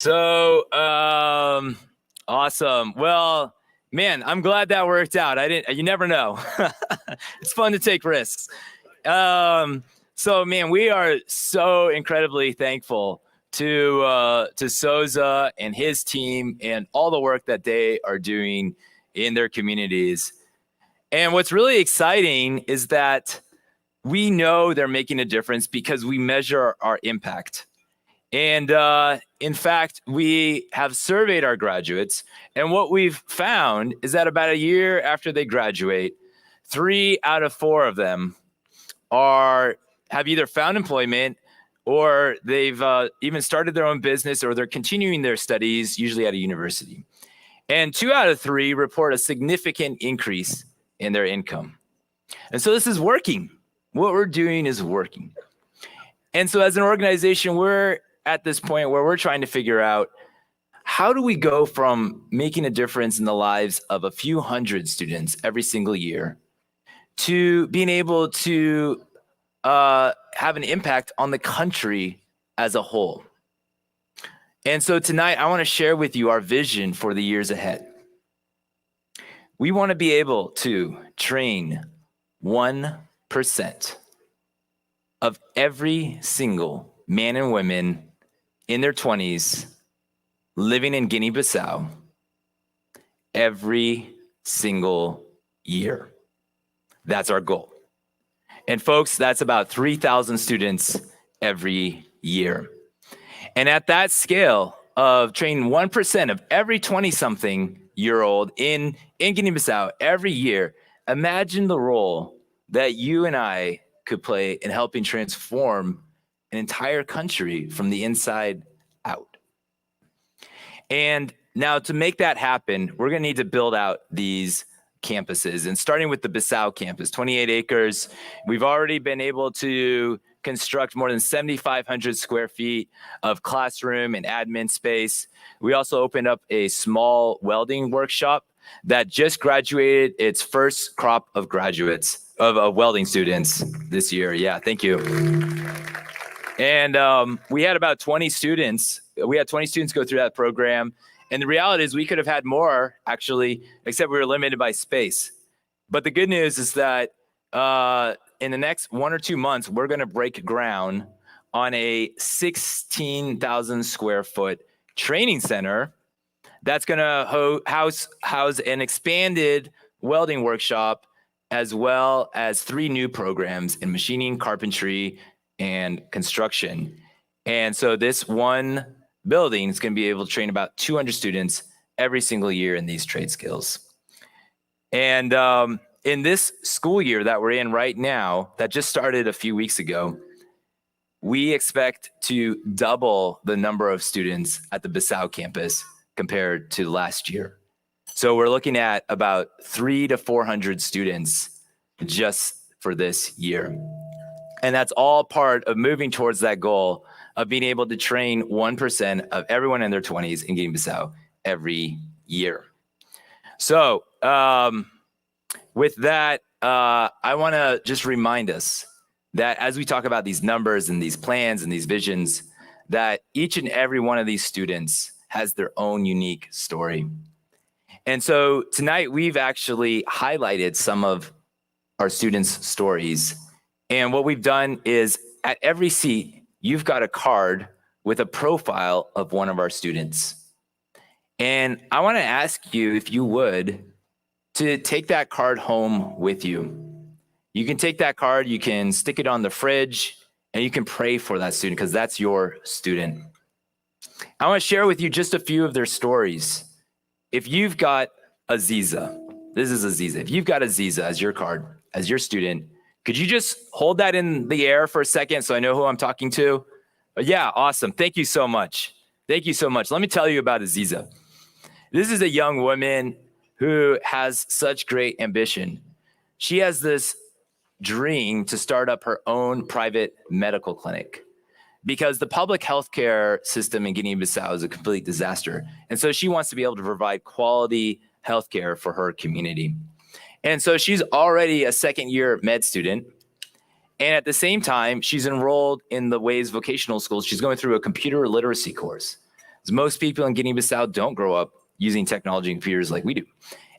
So, awesome. Well, man, I'm glad that worked out. You never know. It's fun to take risks. So man, we are so incredibly thankful to Souza and his team and all the work that they are doing in their communities. And what's really exciting is that we know they're making a difference because we measure our impact. And in fact, we have surveyed our graduates, and what we've found is that about a year after they graduate, 3 out of 4 of them have either found employment or they've even started their own business, or they're continuing their studies, usually at a university. And 2 out of 3 report a significant increase in their income. And so this is working. What we're doing is working. And so as an organization, we're at this point where we're trying to figure out, how do we go from making a difference in the lives of a few hundred students every single year to being able to have an impact on the country as a whole? And so tonight, I want to share with you our vision for the years ahead. We want to be able to train 1% of every single man and woman in their 20s living in Guinea-Bissau every single year. That's our goal. And folks, that's about 3,000 students every year. And at that scale of training 1% of every 20-something-year-old in Guinea-Bissau every year, imagine the role that you and I could play in helping transform an entire country from the inside out. And now to make that happen, we're going to need to build out these campuses, and starting with the Bissau campus, 28 acres. We've already been able to construct more than 7,500 square feet of classroom and admin space. We also opened up a small welding workshop that just graduated its first crop of graduates, of welding students this year. Yeah, thank you. And we had about 20 students. We had 20 students go through that program. And the reality is we could have had more, actually, except we were limited by space. But the good news is that in the next 1 or 2 months, we're going to break ground on a 16,000 square foot training center that's going to house an expanded welding workshop, as well as 3 new programs in machining, carpentry, and construction. And so this one building is going to be able to train about 200 students every single year in these trade skills. And in this school year that we're in right now, that just started a few weeks ago, we expect to double the number of students at the Bissau campus compared to last year. So we're looking at about 300 to 400 students just for this year. And that's all part of moving towards that goal of being able to train 1% of everyone in their 20s in Guinea-Bissau every year. So with that, I want to just remind us that as we talk about these numbers and these plans and these visions, that each and every one of these students has their own unique story. And so tonight we've actually highlighted some of our students' stories. And what we've done is at every seat, you've got a card with a profile of one of our students. And I want to ask you, if you would, to take that card home with you. You can take that card, you can stick it on the fridge, and you can pray for that student because that's your student. I want to share with you just a few of their stories. If you've got Aziza, this is Aziza. If you've got Aziza as your card, as your student, could you just hold that in the air for a second so I know who I'm talking to? Yeah, awesome. Thank you so much. Thank you so much. Let me tell you about Aziza. This is a young woman who has such great ambition. She has this dream to start up her own private medical clinic because the public healthcare system in Guinea-Bissau is a complete disaster. And so she wants to be able to provide quality healthcare for her community. And so she's already a second-year med student. And at the same time, she's enrolled in the Ways vocational schools. She's going through a computer literacy course. Because most people in Guinea-Bissau don't grow up using technology and computers like we do.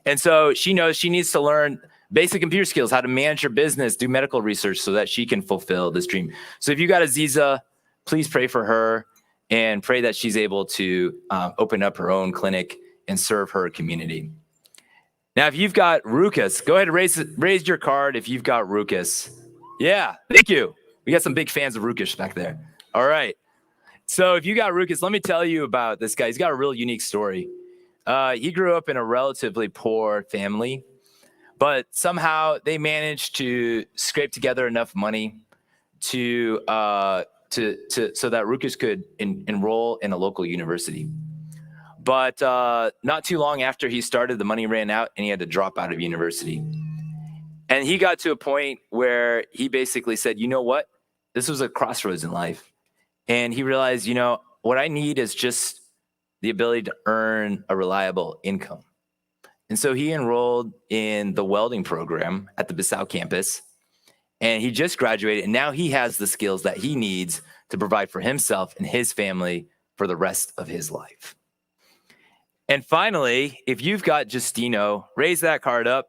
And so she knows she needs to learn basic computer skills, how to manage her business, do medical research so that she can fulfill this dream. So if you got Aziza, please pray for her and pray that she's able to open up her own clinic and serve her community. Now, if you've got Rukus, go ahead and raise your card if you've got Rukus. Yeah, thank you. We got some big fans of Rukus back there. All right. So if you got Rukus, let me tell you about this guy. He's got a real unique story. He grew up in a relatively poor family, but somehow they managed to scrape together enough money to so that Rukus could enroll in a local university. But not too long after he started, the money ran out and he had to drop out of university. And he got to a point where he basically said, you know what? This was a crossroads in life. And he realized, you know, what I need is just the ability to earn a reliable income. And so he enrolled in the welding program at the Bissau campus. And he just graduated. And now he has the skills that he needs to provide for himself and his family for the rest of his life. And finally, if you've got Justino, raise that card up.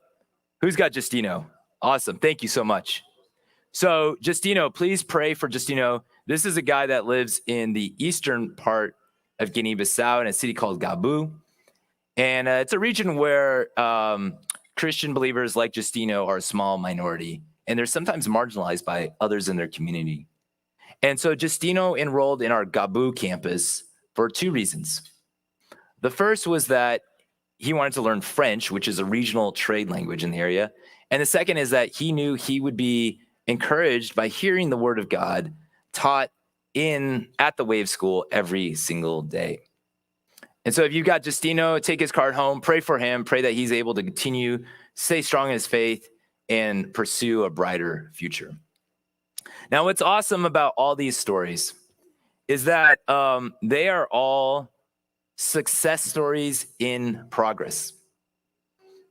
Who's got Justino? Awesome. Thank you so much. So Justino, please pray for Justino. This is a guy that lives in the eastern part of Guinea-Bissau in a city called Gabu. And it's a region where Christian believers like Justino are a small minority. And they're sometimes marginalized by others in their community. And so Justino enrolled in our Gabu campus for two reasons. The first was that he wanted to learn French, which is a regional trade language in the area. And the second is that he knew he would be encouraged by hearing the word of God taught at the Wave School every single day. And so if you've got Justino, take his card home, pray for him, pray that he's able to continue, stay strong in his faith, and pursue a brighter future. Now, what's awesome about all these stories is that they are all success stories in progress.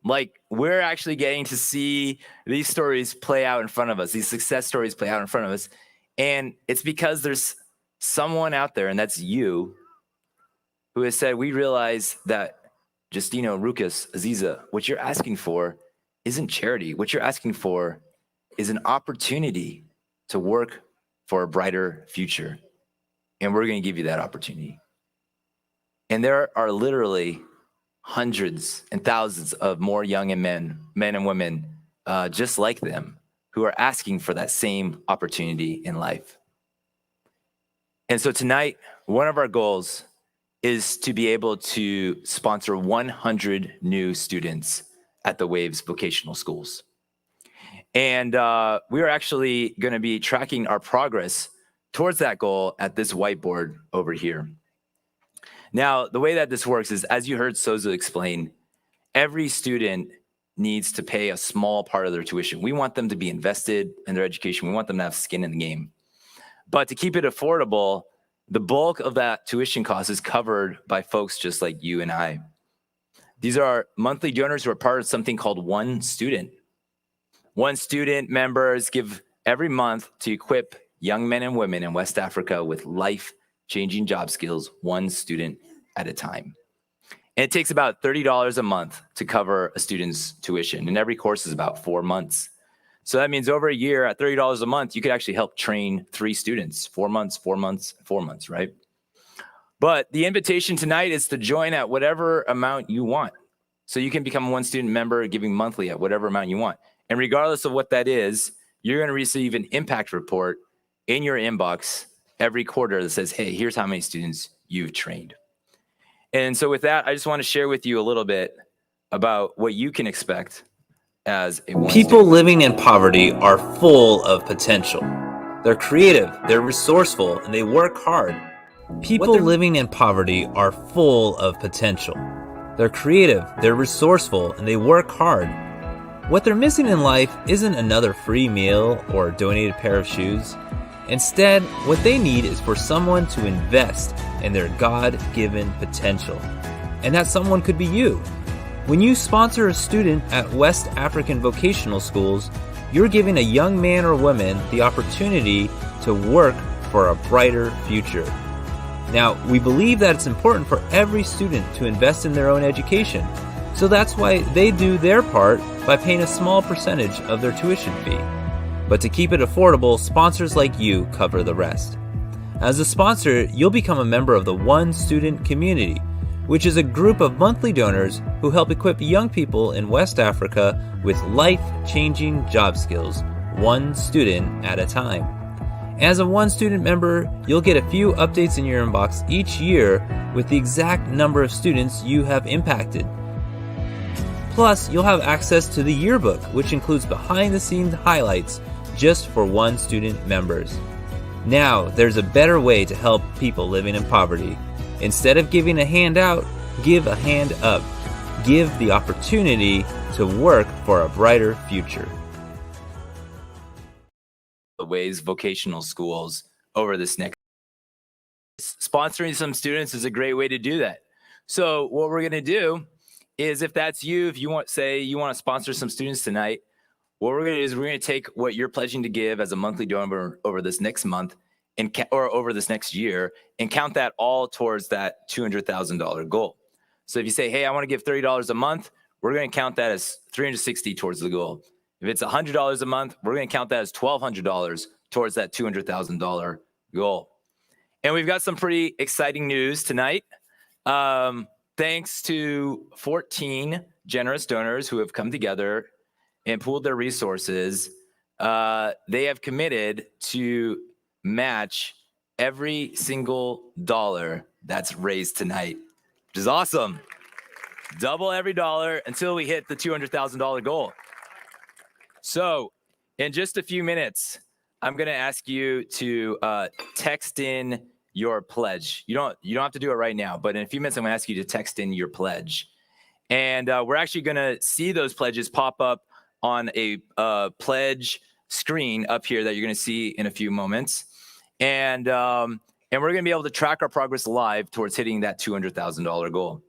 Like, we're actually getting to see these stories play out in front of us, these success stories play out in front of us. And it's because there's someone out there, and that's you, who has said, we realize that Justino, Rukus, Aziza, what you're asking for isn't charity. What you're asking for is an opportunity to work for a brighter future. And we're going to give you that opportunity. And there are literally hundreds and thousands of more young and men and women just like them who are asking for that same opportunity in life. And so tonight, one of our goals is to be able to sponsor 100 new students at the Waves vocational schools. And we are actually going to be tracking our progress towards that goal at this whiteboard over here. Now, the way that this works is, as you heard Sozo explain, every student needs to pay a small part of their tuition. We want them to be invested in their education. We want them to have skin in the game. But to keep it affordable, the bulk of that tuition cost is covered by folks just like you and I. These are monthly donors who are part of something called One Student. One Student members give every month to equip young men and women in West Africa with life-changing job skills, one student at a time. And it takes about $30 a month to cover a student's tuition. And every course is about 4 months. So that means over a year at $30 a month, you could actually help train 3 students, 4 months, 4 months, 4 months, right? But the invitation tonight is to join at whatever amount you want. So you can become a One Student member giving monthly at whatever amount you want. And regardless of what that is, you're going to receive an impact report in your inbox every quarter that says, hey, here's how many students you've trained. And so with that, I just want to share with you a little bit about what you can expect as a One People Student. living in poverty are full of potential. They're creative, they're resourceful, and they work hard. People living in poverty are full of potential. They're creative, they're resourceful, and they work hard. What they're missing in life isn't another free meal or a donated pair of shoes. Instead, what they need is for someone to invest in their God-given potential. And that someone could be you. When you sponsor a student at West African vocational schools, you're giving a young man or woman the opportunity to work for a brighter future. Now, we believe that it's important for every student to invest in their own education, so that's why they do their part by paying a small percentage of their tuition fee. But to keep it affordable, sponsors like you cover the rest. As a sponsor, you'll become a member of the One Student Community, which is a group of monthly donors who help equip young people in West Africa with life-changing job skills, one student at a time. As a One Student member, you'll get a few updates in your inbox each year with the exact number of students you have impacted. Plus, you'll have access to the yearbook, which includes behind-the-scenes highlights just for One Student members. Now, there's a better way to help people living in poverty. Instead of giving a hand out, give a hand up. Give the opportunity to work for a brighter future. Ways vocational schools over this next. Sponsoring some students is a great way to do that. So what we're going to do is, if that's you, if you want, say you want to sponsor some students tonight, what we're going to do is we're going to take what you're pledging to give as a monthly donor over this next month or over this next year and count that all towards that $200,000 goal. So if you say, hey, I want to give $30 a month, we're going to count that as $360 towards the goal. If it's $100 a month, we're going to count that as $1,200 towards that $200,000 goal. And we've got some pretty exciting news tonight. Thanks to 14 generous donors who have come together and pooled their resources, they have committed to match every single dollar that's raised tonight, which is awesome. Double every dollar until we hit the $200,000 goal. So in just a few minutes, I'm going to ask you to text in your pledge. You don't have to do it right now, but in a few minutes, I'm going to ask you to text in your pledge. And we're actually going to see those pledges pop up on a pledge screen up here that you're going to see in a few moments. And we're going to be able to track our progress live towards hitting that $200,000 goal.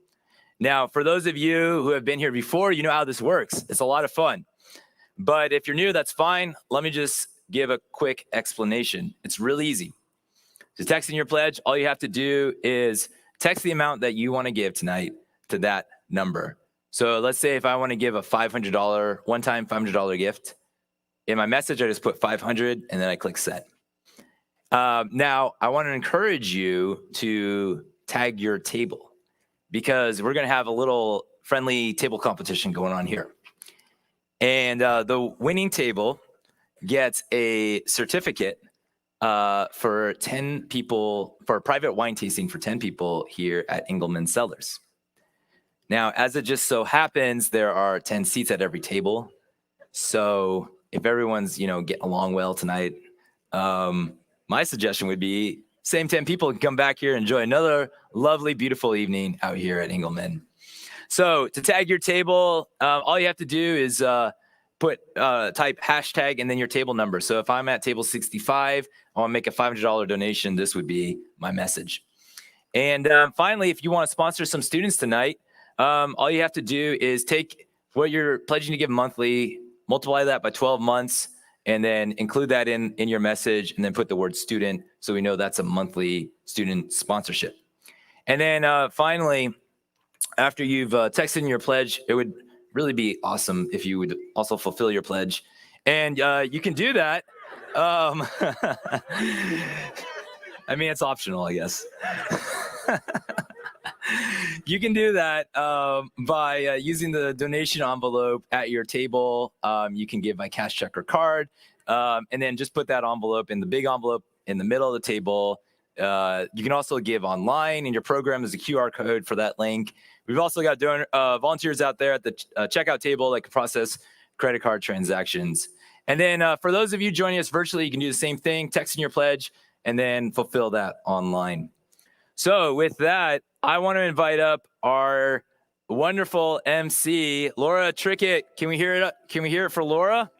Now, for those of you who have been here before, you know how this works. It's a lot of fun. But if you're new, that's fine. Let me just give a quick explanation. It's really easy. To text in your pledge, all you have to do is text the amount that you want to give tonight to that number. So let's say if I want to give a $500, one-time $500 gift, in my message, I just put 500 and then I click set. Now, I want to encourage you to tag your table because we're going to have a little friendly table competition going on here. And the winning table gets a certificate for 10 people, for a private wine tasting for 10 people here at Engelman Cellars. Now, as it just so happens, there are 10 seats at every table. So if everyone's, getting along well tonight, my suggestion would be same 10 people can come back here and enjoy another lovely, beautiful evening out here at Engelman. So to tag your table, all you have to do is type hashtag and then your table number. So if I'm at table 65, I want to make a $500 donation. This would be my message. And finally, if you want to sponsor some students tonight, all you have to do is take what you're pledging to give monthly, multiply that by 12 months, and then include that in your message, and then put the word student so we know that's a monthly student sponsorship. And then finally, after you've texted in your pledge, it would really be awesome if you would also fulfill your pledge. And you can do that. I mean, it's optional, I guess. You can do that by using the donation envelope at your table. You can give by cash, check, or card. And then just put that envelope in the big envelope in the middle of the table. You can also give online, and your program is a QR code for that link. We've also got volunteers out there at the checkout table that can process credit card transactions. And then for those of you joining us virtually, you can do the same thing, text in your pledge, and then fulfill that online. So with that, I want to invite up our wonderful MC, Laura Trickett. Can we hear it? Can we hear it for Laura?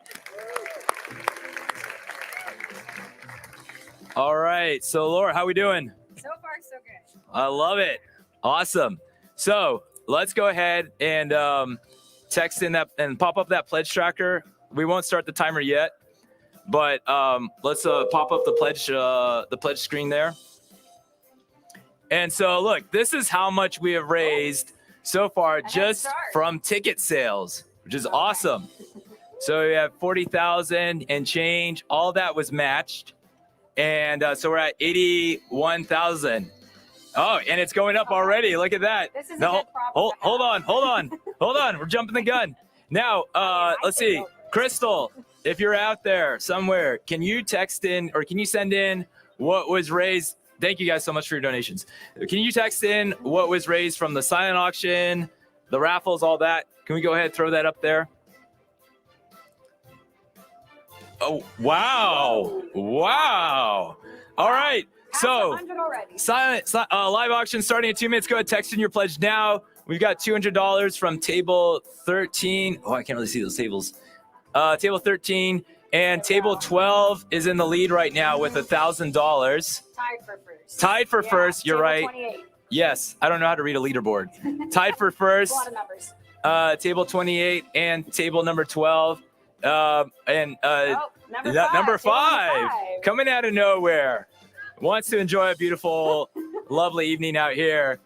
All right. So Laura, how we doing? So far, so good. I love it. Awesome. So let's go ahead and text in that and pop up that pledge tracker. We won't start the timer yet, but let's pop up the pledge screen there. And so look, this is how much we have raised so far just from ticket sales, which is awesome. So we have 40,000 and change. All that was matched. And so we're at 81,000. Oh, and it's going up already. Look at that. This is No, hold on. We're jumping the gun. Now, let's see. Crystal, if you're out there somewhere, can you text in or can you send in what was raised? Thank you guys so much for your donations. Can you text in what was raised from the silent auction, the raffles, all that? Can we go ahead and throw that up there? Oh, wow. All right. So silent live auction starting in 2 minutes. Go ahead, text in your pledge now. We've got $200 from table 13. Oh, I can't really see those tables. Table 13 and table 12 is in the lead right now with $1,000. Tied for first. You're right. 28. Yes. I don't know how to read a leaderboard. Tied for first. A lot of numbers. Table 28 and table number 12. Number five coming out of nowhere. Wants to enjoy a beautiful, lovely evening out here.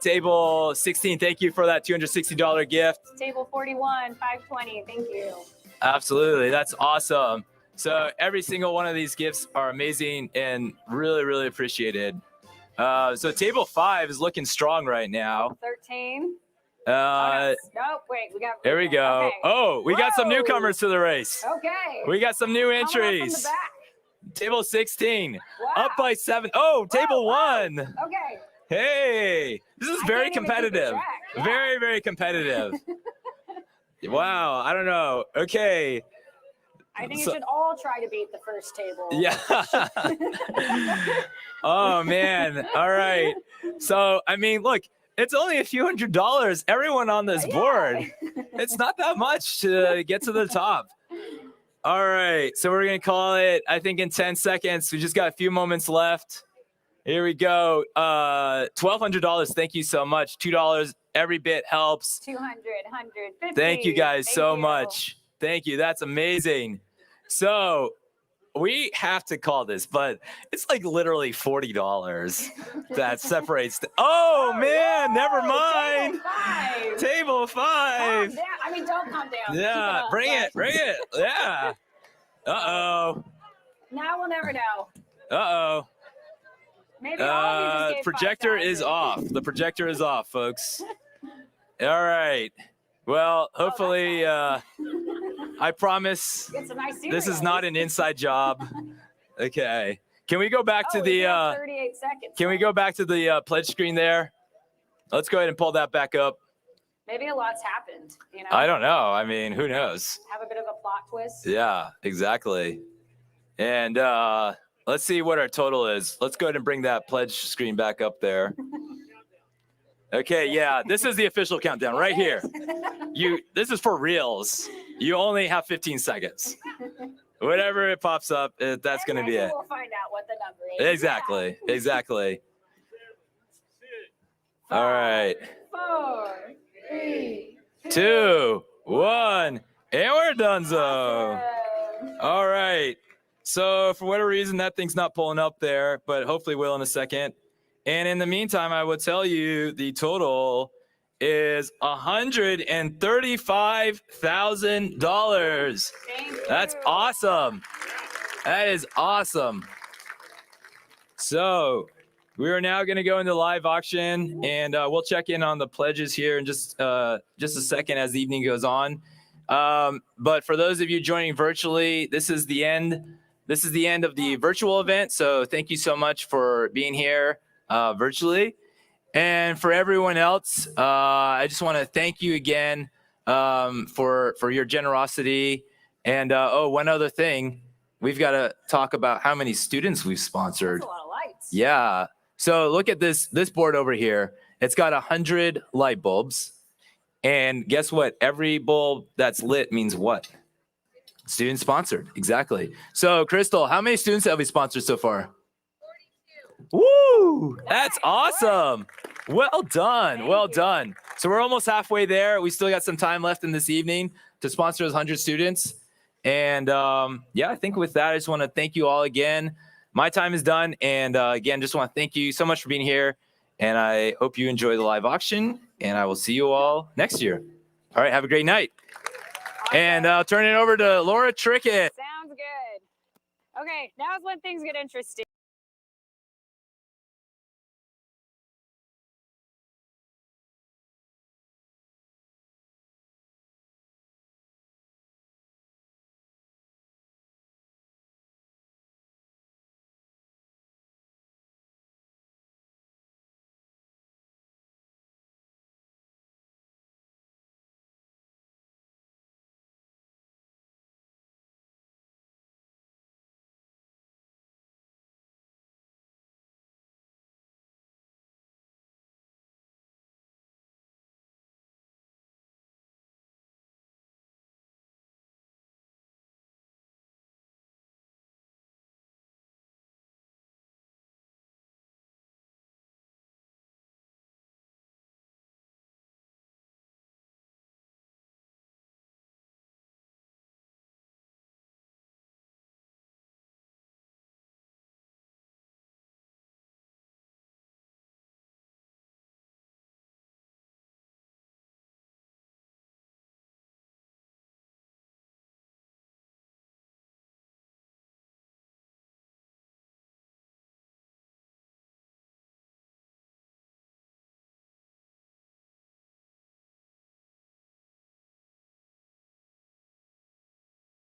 Table 16, thank you for that $260 gift. Table 41, 520, thank you. Absolutely, that's awesome. So every single one of these gifts are amazing and really, really appreciated. So table 5 is looking strong right now. 13. Nope, wait, we got. There we go. Okay. Oh, we got some newcomers to the race. Okay. We got some new Coming up from entries. the back. Table 16, Wow. up by 7. Oh, table 1. Okay. Hey, this is very can't even keep competitive. track. Yeah. Very, very competitive. Wow, I don't know. Okay. I think you should all try to beat the first table. Yeah. Oh, man. All right. So, I mean, look, it's only a few $100. Everyone on this board. It's not that much to get to the top. All right. So we're going to call it, I think, in 10 seconds. We just got a few moments left. Here we go. $1,200. Thank you so much. $2. Every bit helps. 200, 150. Thank you guys so you. much. Thank you. That's amazing. So we have to call this, but it's like literally $40 that separates. Oh, man, never mind. Table 5. Calm down. I mean, don't calm down. Yeah, bring it. Yeah. Uh-oh. Now we'll never know. Uh-oh. Maybe all of you just gave Projector 5,000. is off. The projector is off, folks. All right. Well, hopefully, I promise Get some nice this is cereal. not an inside job. Okay. Can we go back to we the got 38 seconds. can we go back to the pledge screen there? Let's go ahead and pull that back up. Maybe a lot's happened, you know? I don't know. I mean, who knows? Have a bit of a plot twist. Yeah, exactly. And let's see what our total is. Let's go ahead and bring that pledge screen back up there. Okay, yeah, this is the official countdown right here. This is for reals. You only have 15 seconds. Whatever it pops up, that's going to be it. We'll find out what the number is. Exactly. Exactly. All right. 4, 3, 2, 1, and we're donezo. All right. So for whatever reason, that thing's not pulling up there, but hopefully will in a second. And in the meantime, I will tell you the total is $135,000. That's awesome. That is awesome. So we are now going to go into live auction, and we'll check in on the pledges here in just a second as the evening goes on. But for those of you joining virtually, this is the end. This is the end of the virtual event. So thank you so much for being here virtually. And for everyone else, I just want to thank you again for your generosity. And one other thing, we've got to talk about how many students we've sponsored. That's a lot of lights. Yeah. So look at this board over here. It's got 100 light bulbs. And guess what? Every bulb that's lit means what? Student sponsored. Exactly. So Crystal, how many students have we sponsored so far? 42. Woo! That's awesome. Well done. Well done. So we're almost halfway there. We still got some time left in this evening to sponsor those 100 students. And yeah, I think with that, I just want to thank you all again. My time is done. And again, just want to thank you so much for being here. And I hope you enjoy the live auction, and I will see you all next year. All right, have a great night. Awesome. And I'll turn it over to Laura Trickett. Sounds good. Okay, now is when things get interesting.